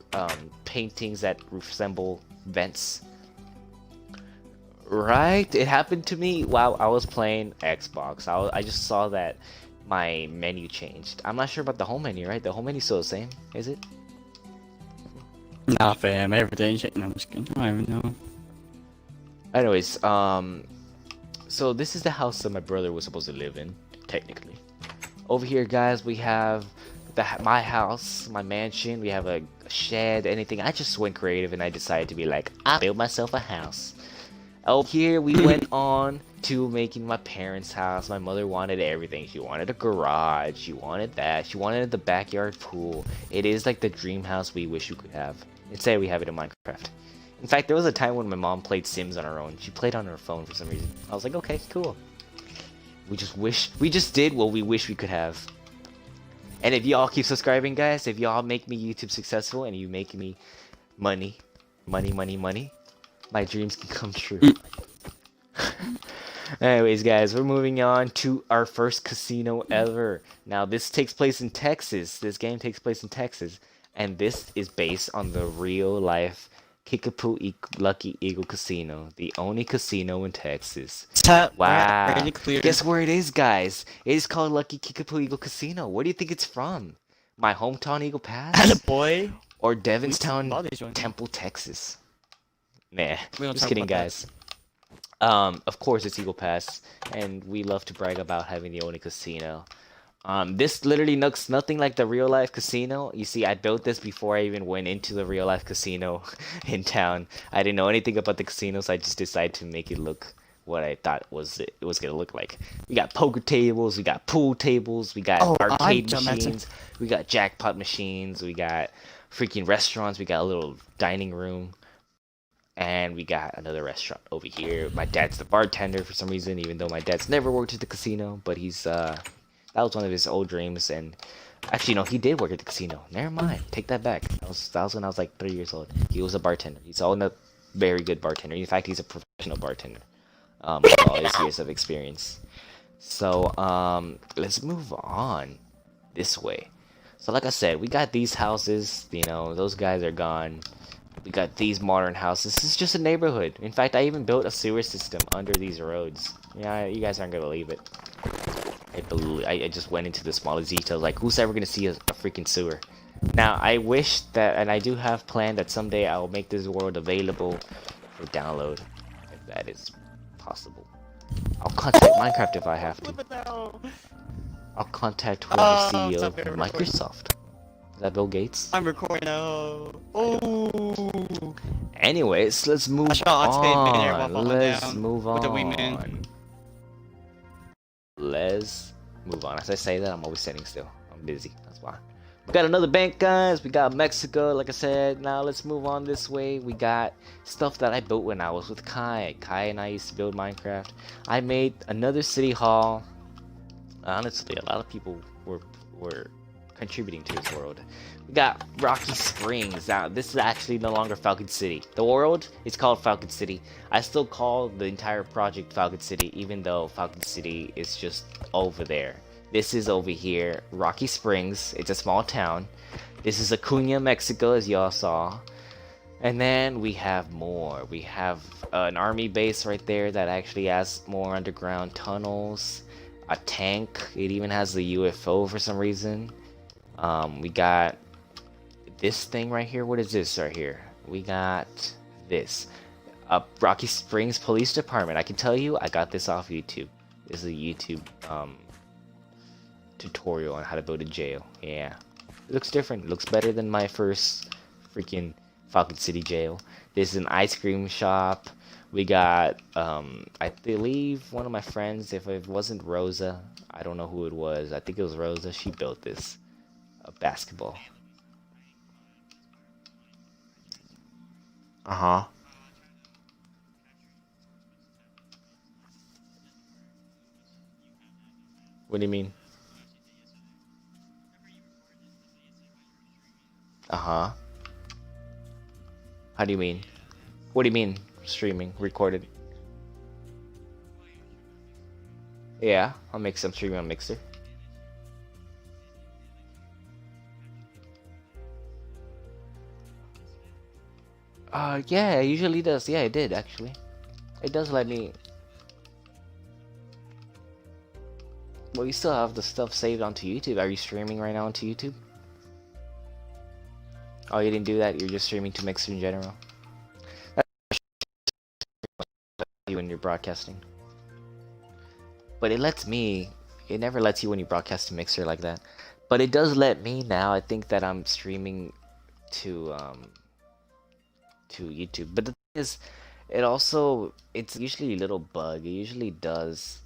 Paintings that resemble vents. Right? It happened to me while I was playing Xbox. I just saw that my menu changed. I'm not sure about the home menu, right? The home menu's still the same, is it? Nah, fam. Everything changed. No, I'm just kidding. I don't even know. Anyways, so this is the house that my brother was supposed to live in, technically. Over here, guys, we have my house, my mansion. We have a shed, anything. I just went creative and I decided to be like, I'll build myself a house. Over here, we went on to making my parents' house. My mother wanted everything. She wanted a garage. She wanted that. She wanted the backyard pool. It is like the dream house we wish we could have. Instead, we have it in Minecraft. In fact, there was a time when my mom played Sims on her own. She played on her phone for some reason. I was like, okay, cool. We just did what we wish we could have. And if y'all keep subscribing, guys, if y'all make me YouTube successful and you make me money, my dreams can come true. Anyways, guys, we're moving on to our first casino ever. Now, this takes place in Texas. This game takes place in Texas. And this is based on the real-life Kickapoo Lucky Eagle Casino, the only casino in Texas. Wow. Really clear. Guess where it is, guys? It is called Lucky Kickapoo Eagle Casino. Where do you think it's from? My hometown Eagle Pass? Attaboy. Or Devinstown, Baldi's joining. Temple, Texas? Nah, We don't just talk kidding, about that. guys. Of course it's Eagle Pass, and we love to brag about having the only casino. This literally looks nothing like the real life casino. You see, I built this before I even went into the real life casino in town. I didn't know anything about the casino, so I just decided to make it look what I thought it was gonna look like. We got poker tables, we got pool tables, we got arcade machines, we got jackpot machines, we got freaking restaurants, we got a little dining room, and we got another restaurant over here. My dad's the bartender for some reason, even though my dad's never worked at the casino, but he's that was one of his old dreams. And actually, no, he did work at the casino. Never mind, take that back. That was when I was like 3 years old. He was a bartender. He's all a very good bartender. In fact, he's a professional bartender. With all his years of experience. So let's move on this way. So like I said, we got these houses. You know, those guys are gone. We got these modern houses. This is just a neighborhood. In fact, I even built a sewer system under these roads. Yeah, you guys aren't gonna believe it. I just went into the smallest details. Like, who's ever gonna see a freaking sewer? Now, I wish that, and I do have planned that someday I will make this world available for download, if that is possible. I'll contact Minecraft if I have to. I'll contact whoever CEO of Microsoft. Is that Bill Gates? I'm recording now. Oh. Anyways, let's move I shall activate midair while on. falling Let's down move with the on. wingman. Let's move on. As I say that, I'm always sitting still. I'm busy. That's why. We got another bank, guys. We got Mexico, like I said. Now let's move on this way. We got stuff that I built when I was with Kai. Kai and I used to build Minecraft. I made another city hall. Honestly, a lot of people were contributing to this world. We got Rocky Springs. Now, this is actually no longer Falcon City. The world is called Falcon City. I still call the entire project Falcon City, even though Falcon City is just over there. This is over here, Rocky Springs. It's a small town. This is Acuña, Mexico, as y'all saw. And then we have more. We have an army base right there that actually has more underground tunnels. A tank. It even has the UFO for some reason. We got this thing right here. What is this right here? We got this. Rocky Springs Police Department. I can tell you, I got this off YouTube. This is a YouTube tutorial on how to build a jail. Yeah. It looks different. It looks better than my first freaking Falcon City jail. This is an ice cream shop. We got, I believe one of my friends, if it wasn't Rosa, I don't know who it was. I think it was Rosa. She built this. A basketball. Uh-huh. What do you mean? Uh-huh. How do you mean? What do you mean? Streaming, recorded? Yeah, I'm streaming on Mixer. Yeah, it usually does. Yeah, it did actually. It does let me. Well, you still have the stuff saved onto YouTube. Are you streaming right now onto YouTube? Oh, you didn't do that. You're just streaming to Mixer in general. You when you're broadcasting. But it lets me. It never lets you when you broadcast to Mixer like that. But it does let me now. I think that I'm streaming to YouTube. But the thing is, it's usually a little bug. It usually does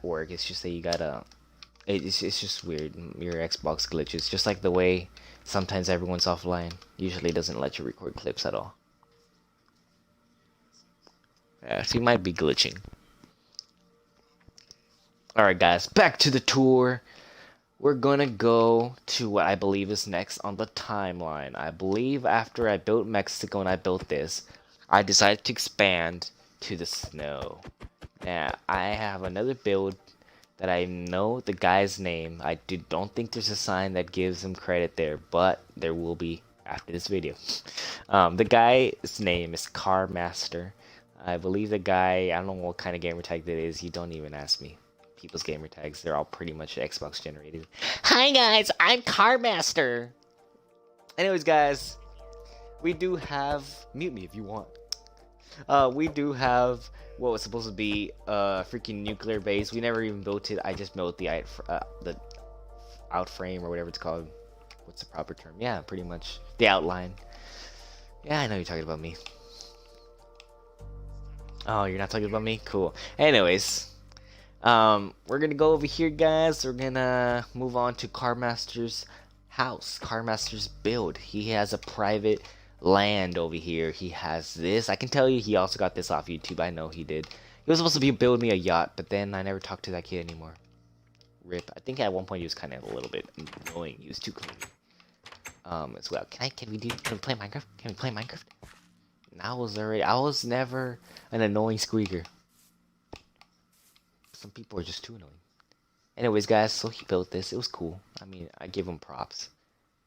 work. It's just that you gotta. It's just weird. Your Xbox glitches, just like the way sometimes everyone's offline. Usually doesn't let you record clips at all. Yeah, so you might be glitching. Alright guys, back to the tour. We're gonna go to what I believe is next on the timeline. I believe after I built Mexico and I built this, I decided to expand to the snow. Now, I have another build that I know the guy's name. I don't think there's a sign that gives him credit there, but there will be after this video. The guy's name is Car Master. I believe the guy, I don't know what kind of gamer tag that is. You don't even ask me. People's gamer tags, they're all pretty much Xbox generated. Hi guys, I'm Car Master. Anyways guys, we do have, mute me if you want. We do have what was supposed to be a freaking nuclear base. We never even built it. I just built the out frame or whatever it's called. What's the proper term? Yeah, pretty much the outline. Yeah, I know you're talking about me. Oh, you're not talking about me? Cool. Anyways, we're gonna go over here, guys. We're gonna move on to Carmaster's house. Carmaster's build. He has a private land over here. He has this. I can tell you he also got this off YouTube. I know he did. He was supposed to build me a yacht, but then I never talked to that kid anymore. Rip. I think at one point he was kind of a little bit annoying. He was too clingy. As well. Can we play Minecraft? Can we play Minecraft? And I was never an annoying squeaker. Some people are just too annoying. Anyways, guys, so he built this. It was cool. I mean, I give him props,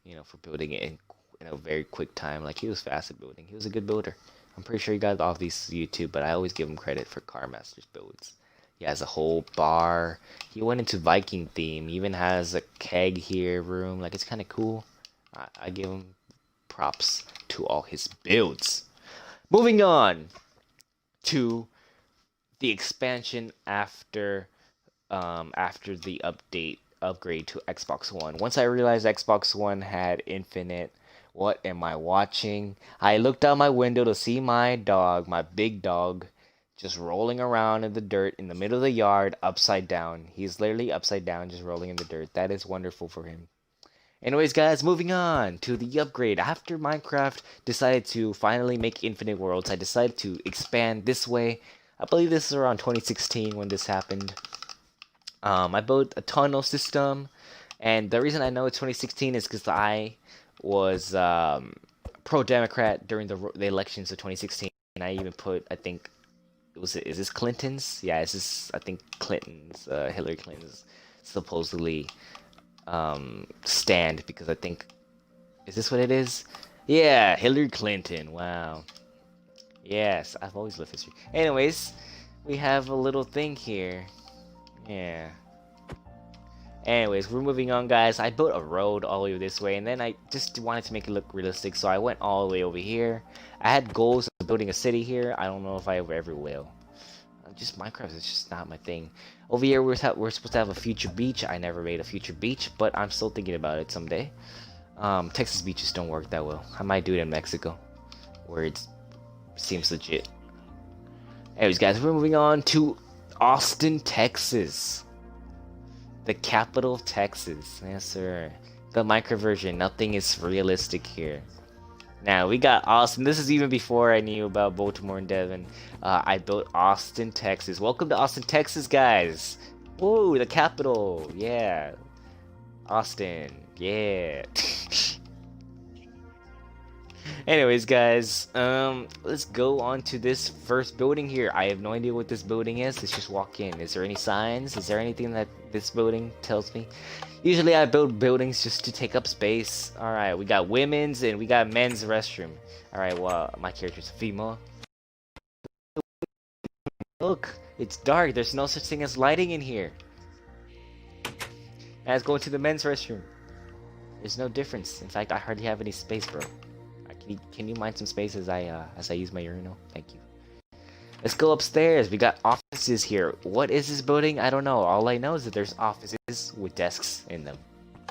you know, for building it in a very quick time. Like, he was fast at building. He was a good builder. I'm pretty sure he got all these YouTube, but I always give him credit for Car Master's builds. He has a whole bar. He went into Viking theme. He even has a keg here room. Like, it's kind of cool. I give him props to all his builds. Moving on to the expansion after the update upgrade to Xbox One. Once I realized Xbox One had infinite, what am I watching? I looked out my window to see my dog, my big dog, just rolling around in the dirt in the middle of the yard, upside down. He's literally upside down, just rolling in the dirt. That is wonderful for him. Anyways, guys, moving on to the upgrade. After Minecraft decided to finally make infinite worlds, I decided to expand this way. I believe this is around 2016 when this happened. I built a tunnel system, and the reason I know it's 2016 is because I was pro-Democrat during the elections of 2016, and I even put, I think, is this Clinton's? Yeah, this is, I think, Clinton's, Hillary Clinton's supposedly stand, because I think, is this what it is? Yeah, Hillary Clinton. Wow. Yes, I've always loved history. Anyways, we have a little thing here. Yeah. Anyways, we're moving on, guys. I built a road all the way this way, and then I just wanted to make it look realistic, so I went all the way over here. I had goals of building a city here. I don't know if I ever will. Just Minecraft is just not my thing. Over here, we're supposed to have a future beach. I never made a future beach, but I'm still thinking about it someday. Texas beaches don't work that well. I might do it in Mexico, where it seems legit. Anyways, guys, we're moving on to Austin, Texas. The capital of Texas. Yes, sir. The Minecraft version. Nothing is realistic here. Now, we got Austin. This is even before I knew about Baltimore and Devin. I built Austin, Texas. Welcome to Austin, Texas, guys. Whoa, the capital. Yeah. Austin. Yeah. Anyways, guys, let's go on to this first building here. I have no idea what this building is. Let's just walk in. Is there any signs? Is there anything that this building tells me? Usually I build buildings just to take up space. Alright, we got women's and we got men's restroom. Alright, well, my character's a female. Look, it's dark. There's no such thing as lighting in here. And let's go into the men's restroom. There's no difference. In fact, I hardly have any space, bro. Can you mind some space as I use my urinal? Thank you. Let's go upstairs. We got offices here. What is this building? I don't know. All I know is that there's offices with desks in them,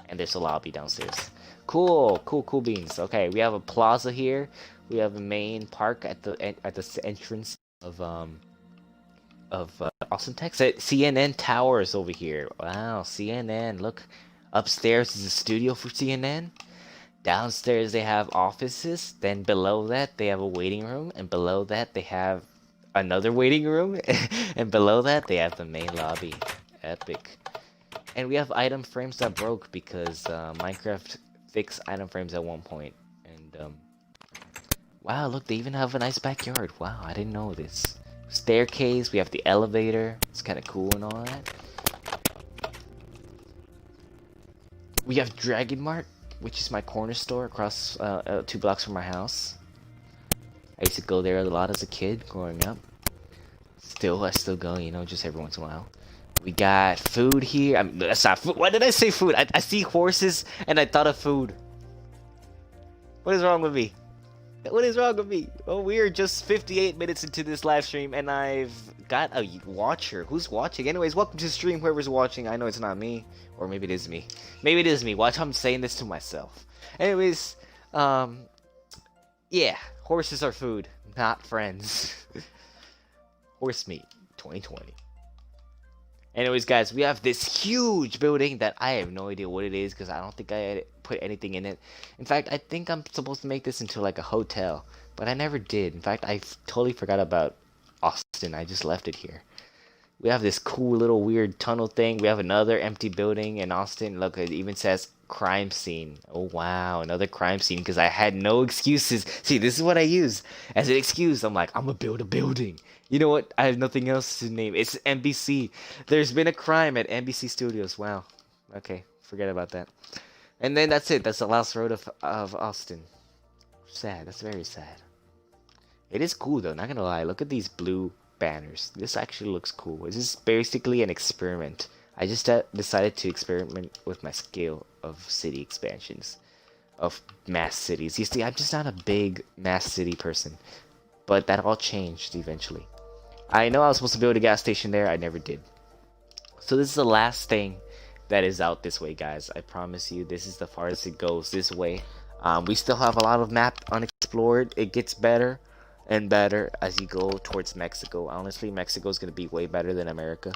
and there's a lobby downstairs. Cool beans. Okay, we have a plaza here. We have a main park at the entrance of Austin, Texas. CNN Towers over here. Wow, CNN. Look, upstairs is a studio for CNN. Downstairs they have offices, then below that they have a waiting room, and below that they have another waiting room, and below that they have the main lobby. Epic. And we have item frames that broke because Minecraft fixed item frames at one point. And wow, look, they even have a nice backyard. Wow, I didn't know this. Staircase, we have the elevator. It's kind of cool and all that. We have Dragon Mart, which is my corner store across 2 blocks from my house. I used to go there a lot as a kid growing up. I still go, you know, just every once in a while. We got food here. I mean, that's not food. Why did I say food? I see horses and I thought of food. What is wrong with me? What is wrong with me? Oh, we are just 58 minutes into this live stream and I've got a watcher. Who's watching? Anyways, welcome to the stream, whoever's watching. I know it's not me. Or maybe it is me. Maybe it is me. Watch how I'm saying this to myself. Anyways, yeah. Horses are food, not friends. Horse meat, 2020. Anyways, guys, we have this huge building that I have no idea what it is because I don't think I put anything in it. In fact, I think I'm supposed to make this into like a hotel, but I never did. In fact, I totally forgot about Austin. I just left it here. We have this cool little weird tunnel thing. We have another empty building in Austin. Look, it even says crime scene. Oh, wow. Another crime scene because I had no excuses. See, this is what I use as an excuse. I'm like, I'm going to build a building. You know what? I have nothing else to name. It's NBC. There's been a crime at NBC Studios. Wow. Okay. Forget about that. And then that's it. That's the last road of Austin. Sad. That's very sad. It is cool, though. Not going to lie. Look at these blue banners. This actually looks cool. This is basically an experiment. I just decided to experiment with my scale of city expansions, of mass cities. You see, I'm just not a big mass city person, but that all changed eventually. I know I was supposed to build a gas station there. I never did. So this is the last thing that is out this way, guys. I promise you, this is the farthest it goes, this way. We still have a lot of map unexplored. It gets better and better as you go towards Mexico. Honestly, Mexico is going to be way better than America.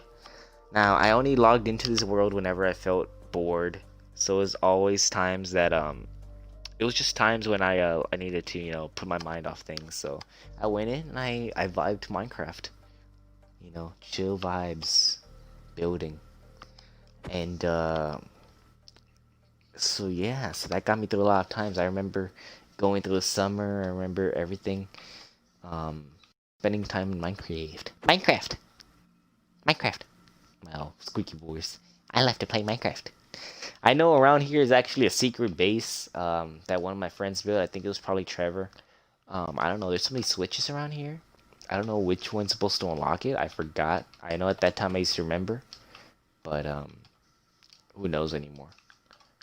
Now, I only logged into this world whenever I felt bored. So it was always times that, it was just times when I needed to, you know, put my mind off things. So I went in and I vibed to Minecraft. You know, chill vibes, building. And, so yeah, so that got me through a lot of times. I remember going through the summer. I remember everything. Spending time in Minecraft. Well, squeaky voice. I love to play Minecraft. I know around here is actually a secret base that one of my friends built. I think it was probably Trevor. I don't know. There's so many switches around here. I don't know which one's supposed to unlock it. I forgot. I know at that time I used to remember, but who knows anymore?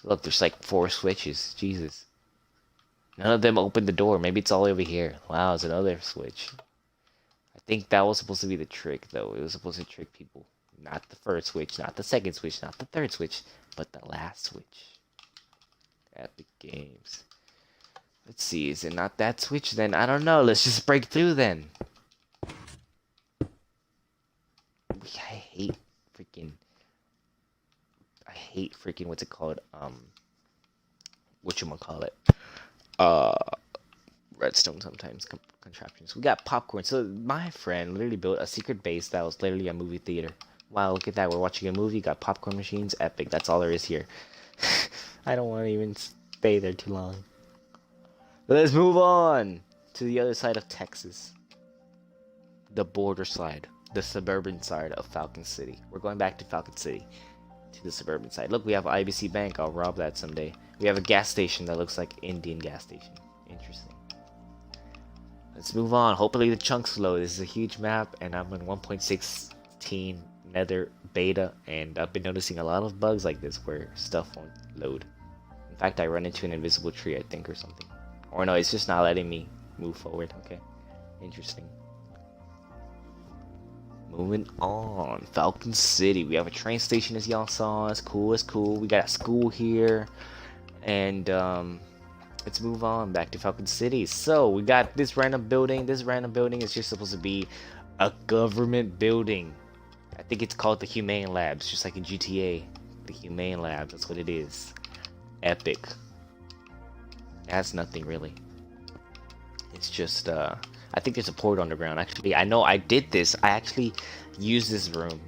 Look, there's like 4 switches. Jesus. None of them opened the door. Maybe it's all over here. Wow, it's another switch. I think that was supposed to be the trick, though. It was supposed to trick people. Not the first switch, not the second switch, not the third switch, but the last switch. Epic Games. Let's see, is it not that switch? Then I don't know. Let's just break through then. I hate freaking what's it called? Whatchamacallit? Redstone sometimes contraptions. We got popcorn. So my friend literally built a secret base that was literally a movie theater. Wow, look at that. We're watching a movie, got popcorn machines. Epic. That's all there is here. I don't want to even stay there too long. Let's move on to the other side of Texas. The border side. The suburban side of Falcon City. We're going back to Falcon City. To the suburban side. Look, we have IBC Bank. I'll rob that someday. We have a gas station that looks like Indian gas station. Interesting. Let's move on. Hopefully the chunks load. This is a huge map, and I'm in 1.16 Nether beta, and I've been noticing a lot of bugs like this where stuff won't load. In fact, I run into an invisible tree, I think, or something. Or no, it's just not letting me move forward. Okay. Interesting. Moving on. Falcon City. We have a train station, as y'all saw. It's cool. It's cool. We got a school here. And, let's move on back to Falcon City. So, we got this random building. This random building is just supposed to be a government building. I think it's called the Humane Labs, just like in GTA. The Humane Labs, that's what it is. Epic. That's nothing, really. It's just, I think there's a port underground. Actually, I know I did this. I actually used this room.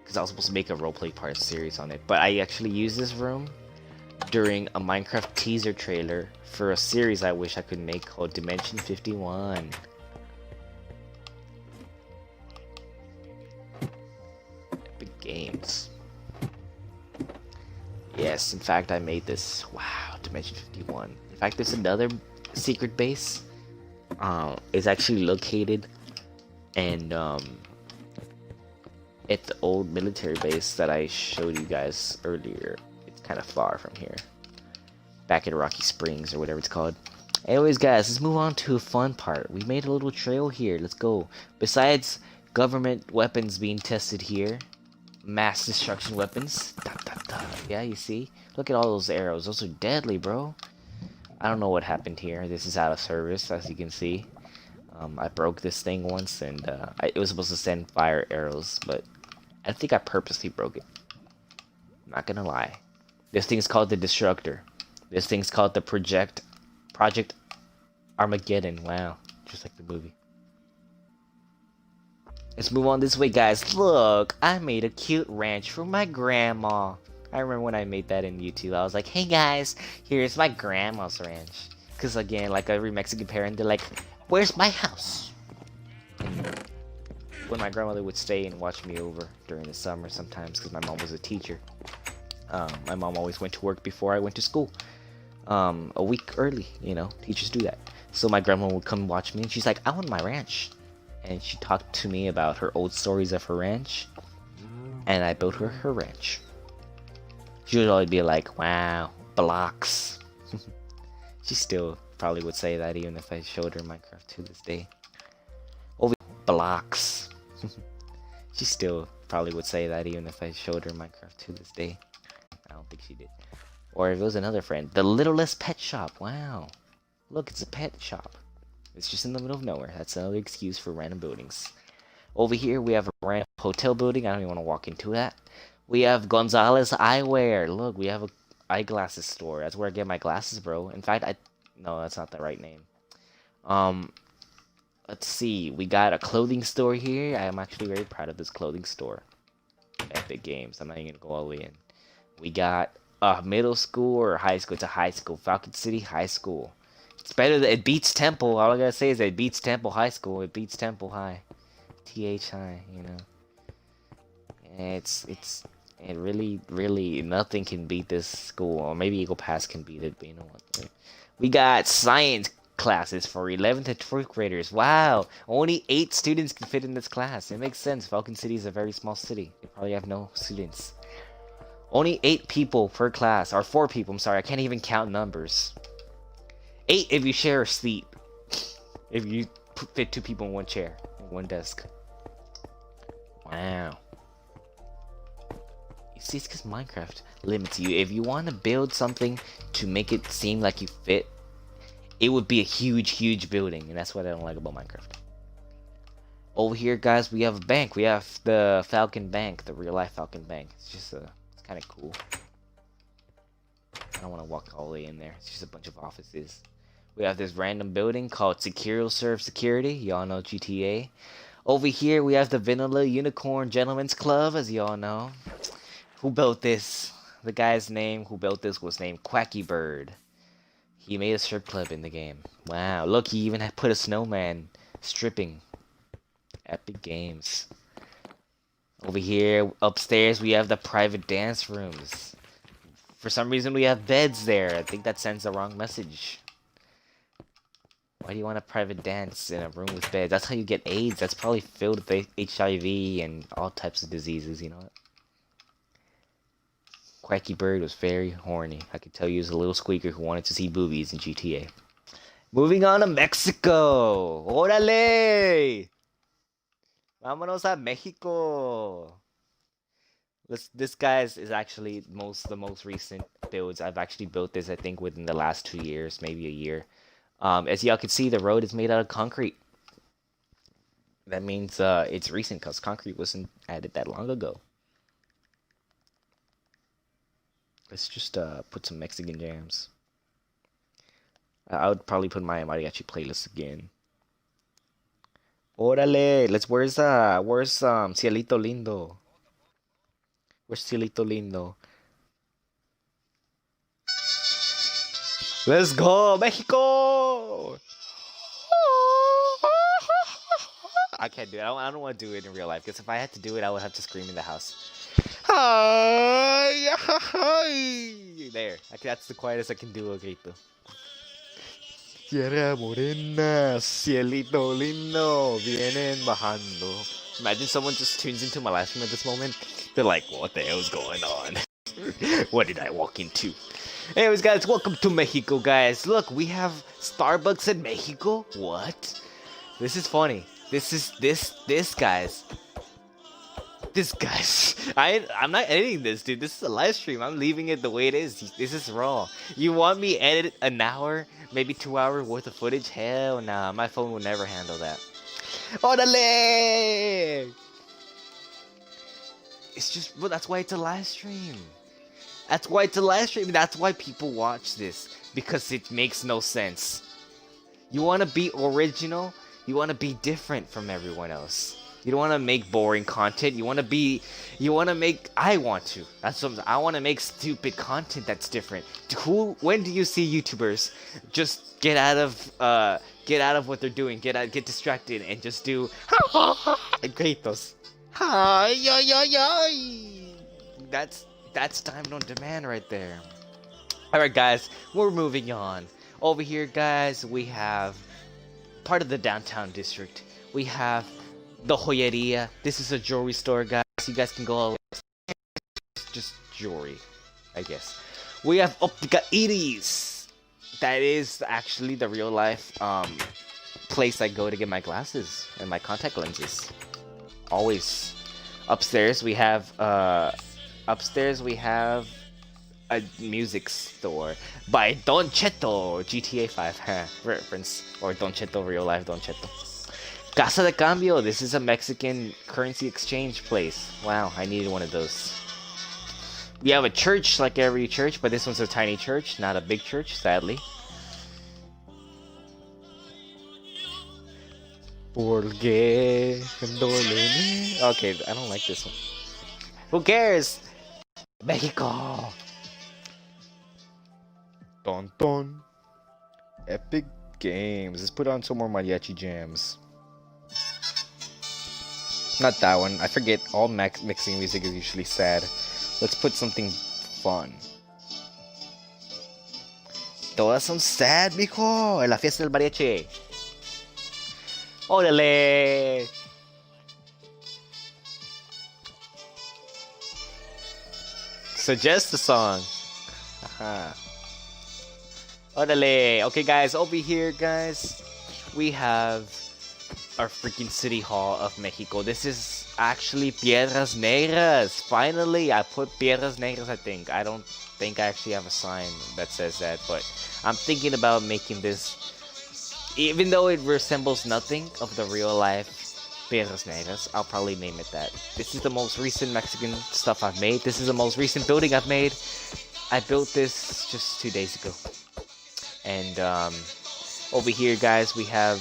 Because I was supposed to make a roleplay part series on it. But I actually used this room during a Minecraft teaser trailer for a series I wish I could make called Dimension 51. Epic Games. Yes, in fact, I made this. Wow, Dimension 51. In fact, there's another secret base. It's actually located and at the old military base that I showed you guys earlier. It's kind of far from here. Back at Rocky Springs or whatever it's called. Anyways, guys, let's move on to a fun part. We made a little trail here. Let's go. Besides government weapons being tested here, mass destruction weapons. Da, da, da. Yeah, you see? Look at all those arrows. Those are deadly, bro. I don't know what happened here. This is out of service, as you can see. I broke this thing once, and it was supposed to send fire arrows, but I think I purposely broke it. I'm not gonna lie. This thing's called the Destructor. This thing's called the Project Armageddon. Wow, just like the movie. Let's move on this way, guys. Look, I made a cute ranch for my grandma. I remember when I made that in YouTube. I was like, hey guys, here's my grandma's ranch. Because again, like every Mexican parent, they're like, where's my house? And when my grandmother would stay and watch me over during the summer sometimes, because my mom was a teacher. My mom always went to work before I went to school. A week early, you know, teachers do that. So my grandma would come watch me and she's like, I want my ranch. And she talked to me about her old stories of her ranch. And I built her ranch. She would always be like, wow, blocks. She still probably would say that even if I showed her Minecraft to this day. Over blocks. She still probably would say that even if I showed her Minecraft to this day. don't think she did. Or if it was another friend. The Littlest Pet Shop. Wow. Look, it's a pet shop. It's just in the middle of nowhere. That's another excuse for random buildings. Over here, we have a random hotel building. I don't even want to walk into that. We have Gonzalez Eyewear. Look, we have a eyeglasses store. That's where I get my glasses, bro. In fact, no, that's not the right name. Let's see. We got a clothing store here. I am actually very proud of this clothing store. Epic Games. I'm not even gonna go all the way in. We got a middle school or high school. It's a high school. Falcon City High School. It's better than it beats Temple. All I gotta say is it beats Temple High School. It beats Temple High. TH High, you know. It really nothing can beat this school. Or maybe Eagle Pass can beat it, but you know what? We got science classes for 11th to 4th graders. Wow, only 8 students can fit in this class. It makes sense. Falcon City is a very small city. They probably have no students. Only 8 people per class, or 4 people. I'm sorry, I can't even count numbers. 8 if you share a seat. If you fit 2 people in one chair, one desk. Wow. You see, it's because Minecraft limits you. If you want to build something to make it seem like you fit, it would be a huge building, and that's what I don't like about Minecraft. Over here, guys, we have a bank. We have the Falcon Bank, the real-life Falcon Bank. It's just it's kind of cool. I don't want to walk all the way in there. It's just a bunch of offices. We have this random building called Secure Serve Security. Y'all know GTA. Over here, we have the Vanilla Unicorn Gentlemen's Club, as y'all know. Who built this? The guy's name who built this was named Quacky Bird. He made a strip club in the game. Wow, look, he even put a snowman stripping. Epic Games. Over here, upstairs, we have the private dance rooms. For some reason, we have beds there. I think that sends the wrong message. Why do you want a private dance in a room with beds? That's how you get AIDS. That's probably filled with HIV and all types of diseases, you know what? Quacky Bird was very horny. I could tell you he was a little squeaker who wanted to see boobies in GTA. Moving on to Mexico. ¡Órale! Vámonos a Mexico. This guy's is actually the most recent builds. I've actually built this, I think, within the last 2 years, maybe a year. As y'all can see, the road is made out of concrete. That means it's recent because concrete wasn't added that long ago. Let's just put some Mexican jams. I would probably put my mariachi playlist again. Órale, where's Cielito Lindo? Where's Cielito Lindo? Let's go, Mexico! I can't do it. I don't want to do it in real life, because if I had to do it, I would have to scream in the house. Hi, hi. There. That's the quietest I can do a grito. Sierra Morena, cielito lindo, vienen bajando. Imagine someone just tunes into my live stream at this moment. They're like, what the hell's going on? What did I walk into? Anyways, guys, welcome to Mexico, guys. Look, we have Starbucks in Mexico. What? This is funny. This guys. I'm not editing this, dude. This is a live stream. I'm leaving it the way it is. This is raw. You want me edit an hour, maybe 2 hours worth of footage? Hell nah. My phone will never handle that. Orale! It's just, well, that's why it's a live stream. That's why it's a live stream. That's why people watch this. Because it makes no sense. You want to be original? You want to be different from everyone else. You don't want to make boring content. I want to. That's what I want to make stupid content that's different. When do you see YouTubers just get out of what they're doing, get distracted and just do gritos? That's Diamond on Demand right there. Alright guys, we're moving on. Over here guys, we have part of the downtown district. We have the Joyeria. This is a jewelry store, guys. You guys can go all just jewelry, I guess. We have Optica Iris. That is actually the real life place I go to get my glasses and my contact lenses. Always. Upstairs we have a music store by Don Cheto, GTA 5 reference, or Don Cheto real life Don Cheto. Casa de Cambio, this is a Mexican currency exchange place. Wow, I needed one of those. We have a church like every church, but this one's a tiny church, not a big church, sadly. Okay, I don't like this one. Who cares? Mexico! Don Don. Epic Games. Let's put on some more mariachi jams. Not that one. I forget all mixing music is usually sad. Let's put something fun. Todas son sad, mijo. En la fiesta del mariachi. ¡Órale! Suggest a song. Aha. Órale. Okay, guys, over here, guys, we have our freaking City Hall of Mexico. This is actually Piedras Negras. Finally, I put Piedras Negras, I think. I don't think I actually have a sign that says that, but I'm thinking about making this. Even though it resembles nothing of the real life Piedras Negras, I'll probably name it that. This is the most recent Mexican stuff I've made. This is the most recent building I've made. I built this just 2 days ago. And over here, guys, we have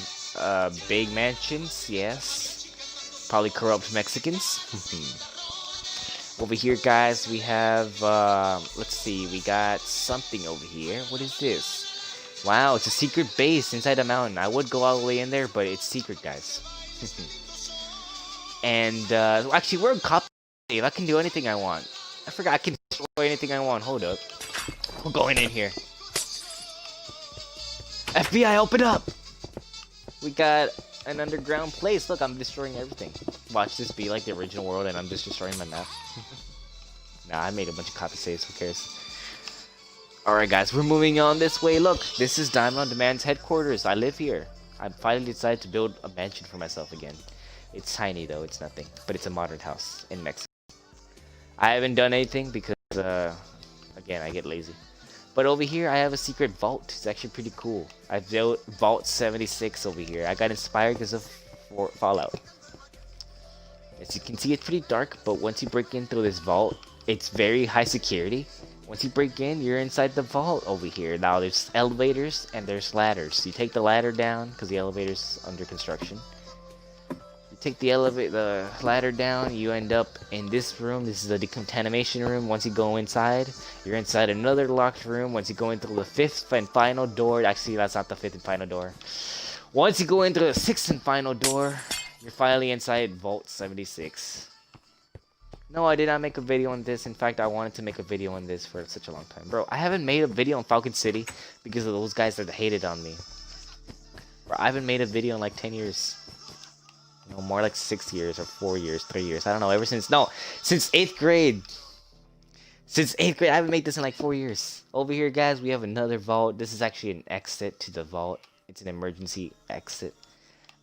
big mansions, yes. Probably corrupt Mexicans. Over here, guys, we have, let's see, we got something over here. What is this? Wow, it's a secret base inside a mountain. I would go all the way in there, but it's secret, guys. And, actually, we're in copy. I can do anything I want. I forgot I can destroy anything I want. Hold up. We're going in here. FBI, open up! We got an underground place. Look, I'm destroying everything. Watch this be like the original world and I'm just destroying my map. Nah, I made a bunch of copy saves. Who cares? Alright, guys, we're moving on this way. Look, this is Diamond on Demand's headquarters. I live here. I finally decided to build a mansion for myself again. It's tiny, though. It's nothing. But it's a modern house in Mexico. I haven't done anything because, again, I get lazy. But over here, I have a secret vault. It's actually pretty cool. I built Vault 76 over here. I got inspired because of Fallout. As you can see, it's pretty dark, but once you break in through this vault, it's very high security. Once you break in, you're inside the vault over here. Now, there's elevators and there's ladders. You take the ladder down, because the elevator's under construction. You take the ladder down, you end up in this room. This is the decontamination room. Once you go inside, you're inside another locked room. Once you go into the 5th and final door, actually that's not the 5th and final door. Once you go into the 6th and final door, you're finally inside Vault 76. No, I did not make a video on this. In fact, I wanted to make a video on this for such a long time. Bro, I haven't made a video on Falcon City because of those guys that hated on me. Bro, I haven't made a video in like 10 years. No, more like 6 years or 4 years, 3 years. I don't know. Since 8th grade. Since 8th grade, I haven't made this in like 4 years. Over here, guys, we have another vault. This is actually an exit to the vault. It's an emergency exit.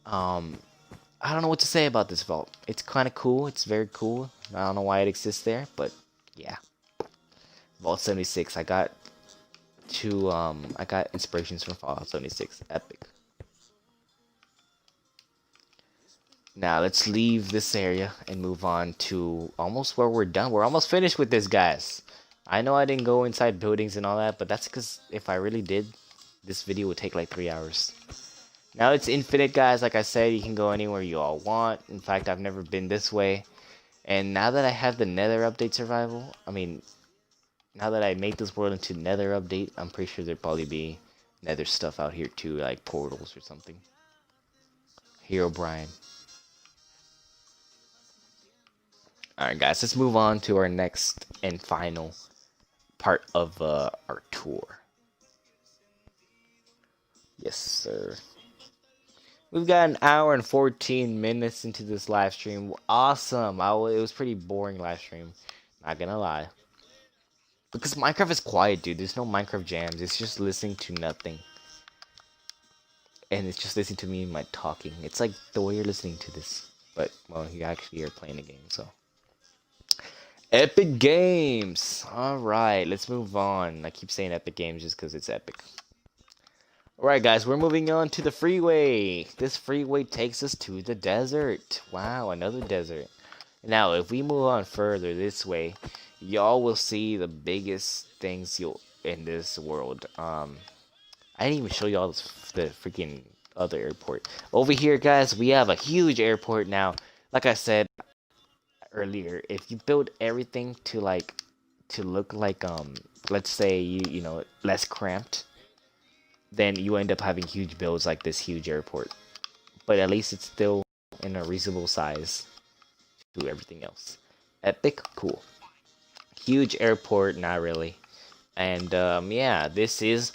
I don't know what to say about this vault. It's kind of cool. It's very cool. I don't know why it exists there, but yeah. Vault 76. I got inspirations from Fallout 76. Epic. Now let's leave this area and move on to almost where we're done. We're almost finished with this, guys. I know I didn't go inside buildings and all that, but that's because if I really did, this video would take like 3 hours. Now it's infinite, guys. Like I said, you can go anywhere you all want. In fact, I've never been this way. And now that I have the Nether update survival, now that I made this world into Nether update, I'm pretty sure there'd probably be Nether stuff out here too, like portals or something. Hero Brian. Alright, guys, let's move on to our next and final part of our tour. Yes, sir. We've got an hour and 14 minutes into this live stream. Awesome. It was pretty boring live stream. Not gonna lie. Because Minecraft is quiet, dude. There's no Minecraft jams. It's just listening to nothing. And it's just listening to me and my talking. It's like the way you're listening to this. But, well, you actually are playing a game, so. Epic Games. All right, let's move on. I keep saying Epic Games just because it's epic. All right, guys, we're moving on to the freeway. This freeway takes us to the desert. Wow, another desert. Now, if we move on further this way, y'all will see the biggest things you'll in this world. I didn't even show y'all the freaking other airport. Over here, guys, we have a huge airport now. Like I said earlier, if you build everything to look like let's say you know less cramped, then you end up having huge builds like this huge airport. But at least it's still in a reasonable size to everything else. Epic, cool. Huge airport, not really. And yeah, this is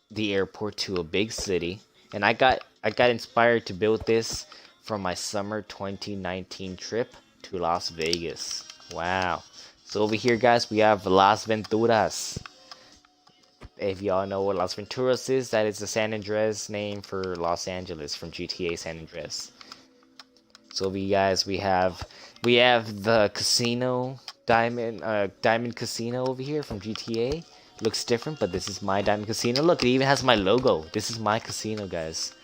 the airport to a big city. And I got inspired to build this from my summer 2019 trip to Las Vegas. Wow. So over here, guys, we have Las Venturas. If y'all know what Las Venturas is, that is the San Andreas name for Los Angeles from GTA San Andreas. So we have the casino Diamond Casino over here from GTA. Looks different, but this is my Diamond Casino. Look, it even has my logo. This is my casino, guys.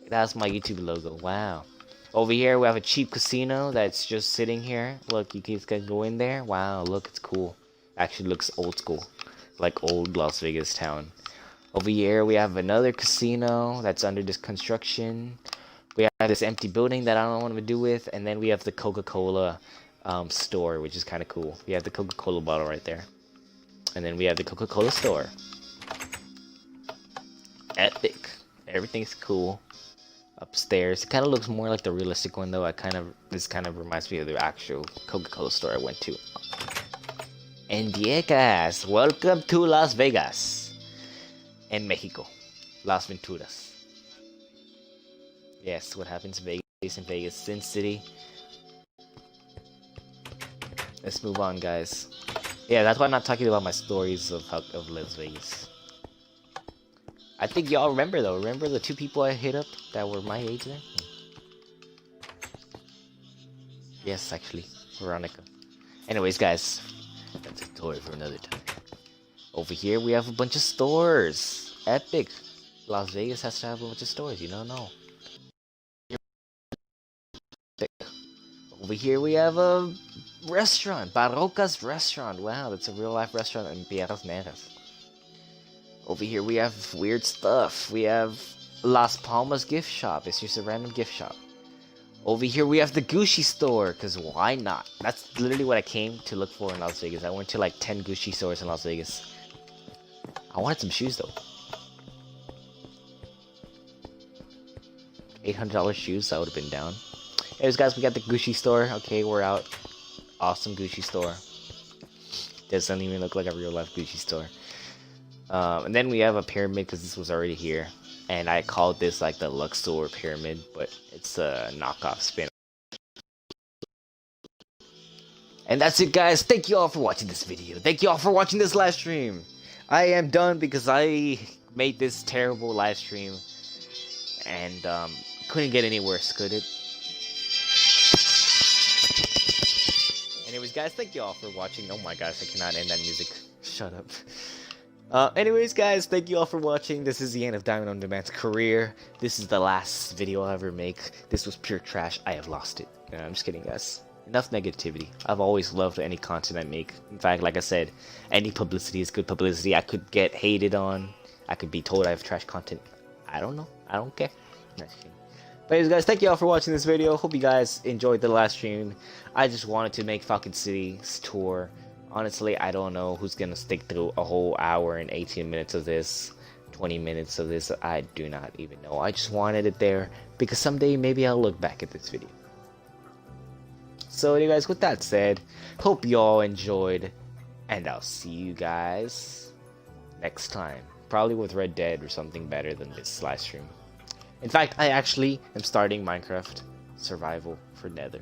It has my YouTube logo. Wow. Over here we have a cheap casino that's just sitting here. Look, you can go in there. Wow, look, it's cool. Actually looks old school, like old Las Vegas town. Over here we have another casino that's under this construction. We have this empty building that I don't know what to do with, and then we have the Coca-Cola store, which is kind of cool. We have the Coca-Cola bottle right there, and then we have the Coca-Cola store. Epic. Everything's cool. Upstairs, it kind of looks more like the realistic one, though. This kind of reminds me of the actual Coca-Cola store I went to. And yeah, guys, welcome to Las Vegas, in Mexico, Las Venturas. Yes, what happens in Vegas, Sin City. Let's move on, guys. Yeah, that's why I'm not talking about my stories of Las Vegas. I think y'all remember, though. Remember the two people I hit up that were my age then? Yes, actually. Veronica. Anyways, guys. That's a story for another time. Over here, we have a bunch of stores. Epic. Las Vegas has to have a bunch of stores. You don't know. Over here, we have a restaurant. Barroca's Restaurant. Wow, that's a real-life restaurant in Piedras Negras. Over here we have weird stuff. We have Las Palmas gift shop. It's just a random gift shop. Over here we have the Gucci store, because why not? That's literally what I came to look for in Las Vegas. I went to like 10 Gucci stores in Las Vegas. I wanted some shoes though. $800 shoes, I would have been down. Anyways, guys, we got the Gucci store. Okay, we're out. Awesome Gucci store. Doesn't even look like a real life Gucci store. And then we have a pyramid, because this was already here. And I called this like the Luxor pyramid, but it's a knockoff spin. And that's it, guys. Thank you all for watching this video. Thank you all for watching this live stream. I am done because I made this terrible live stream. And couldn't get any worse, could it? Anyways, guys, thank you all for watching. Oh my gosh, I cannot end that music. Shut up. Anyways, guys, thank you all for watching. This is the end of Diamond on Demand's career. This is the last video I'll ever make. This was pure trash. I have lost it. No, I'm just kidding, guys. Enough negativity. I've always loved any content I make. In fact, like I said, any publicity is good publicity. I could get hated on. I could be told I have trash content. I don't know. I don't care. No, just kidding. But anyways, guys, thank you all for watching this video. Hope you guys enjoyed the last stream. I just wanted to make Falcon City's tour. Honestly, I don't know who's gonna stick through a whole hour and 18 minutes of this, 20 minutes of this. I do not even know. I just wanted it there because someday maybe I'll look back at this video. So anyways, with that said, hope you all enjoyed, and I'll see you guys next time. Probably with Red Dead or something better than this live stream. In fact, I actually am starting Minecraft Survival for Nether.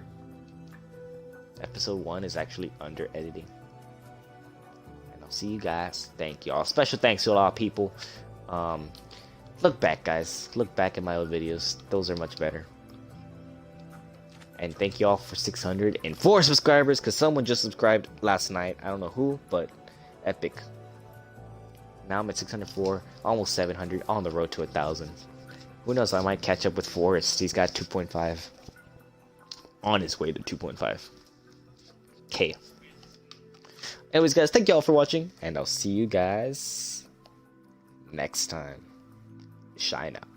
Episode 1 is actually under editing. See you guys. Thank y'all. Special thanks to a lot of people. Look back, guys. Look back at my old videos. Those are much better. And thank you all for 604 subscribers, because someone just subscribed last night. I don't know who, but epic. Now I'm at 604, almost 700, on the road to 1,000. Who knows, I might catch up with Forrest. He's got 2.5. On his way to 2.5. Okay. Anyways, guys, thank you all for watching, and I'll see you guys next time. Shine out.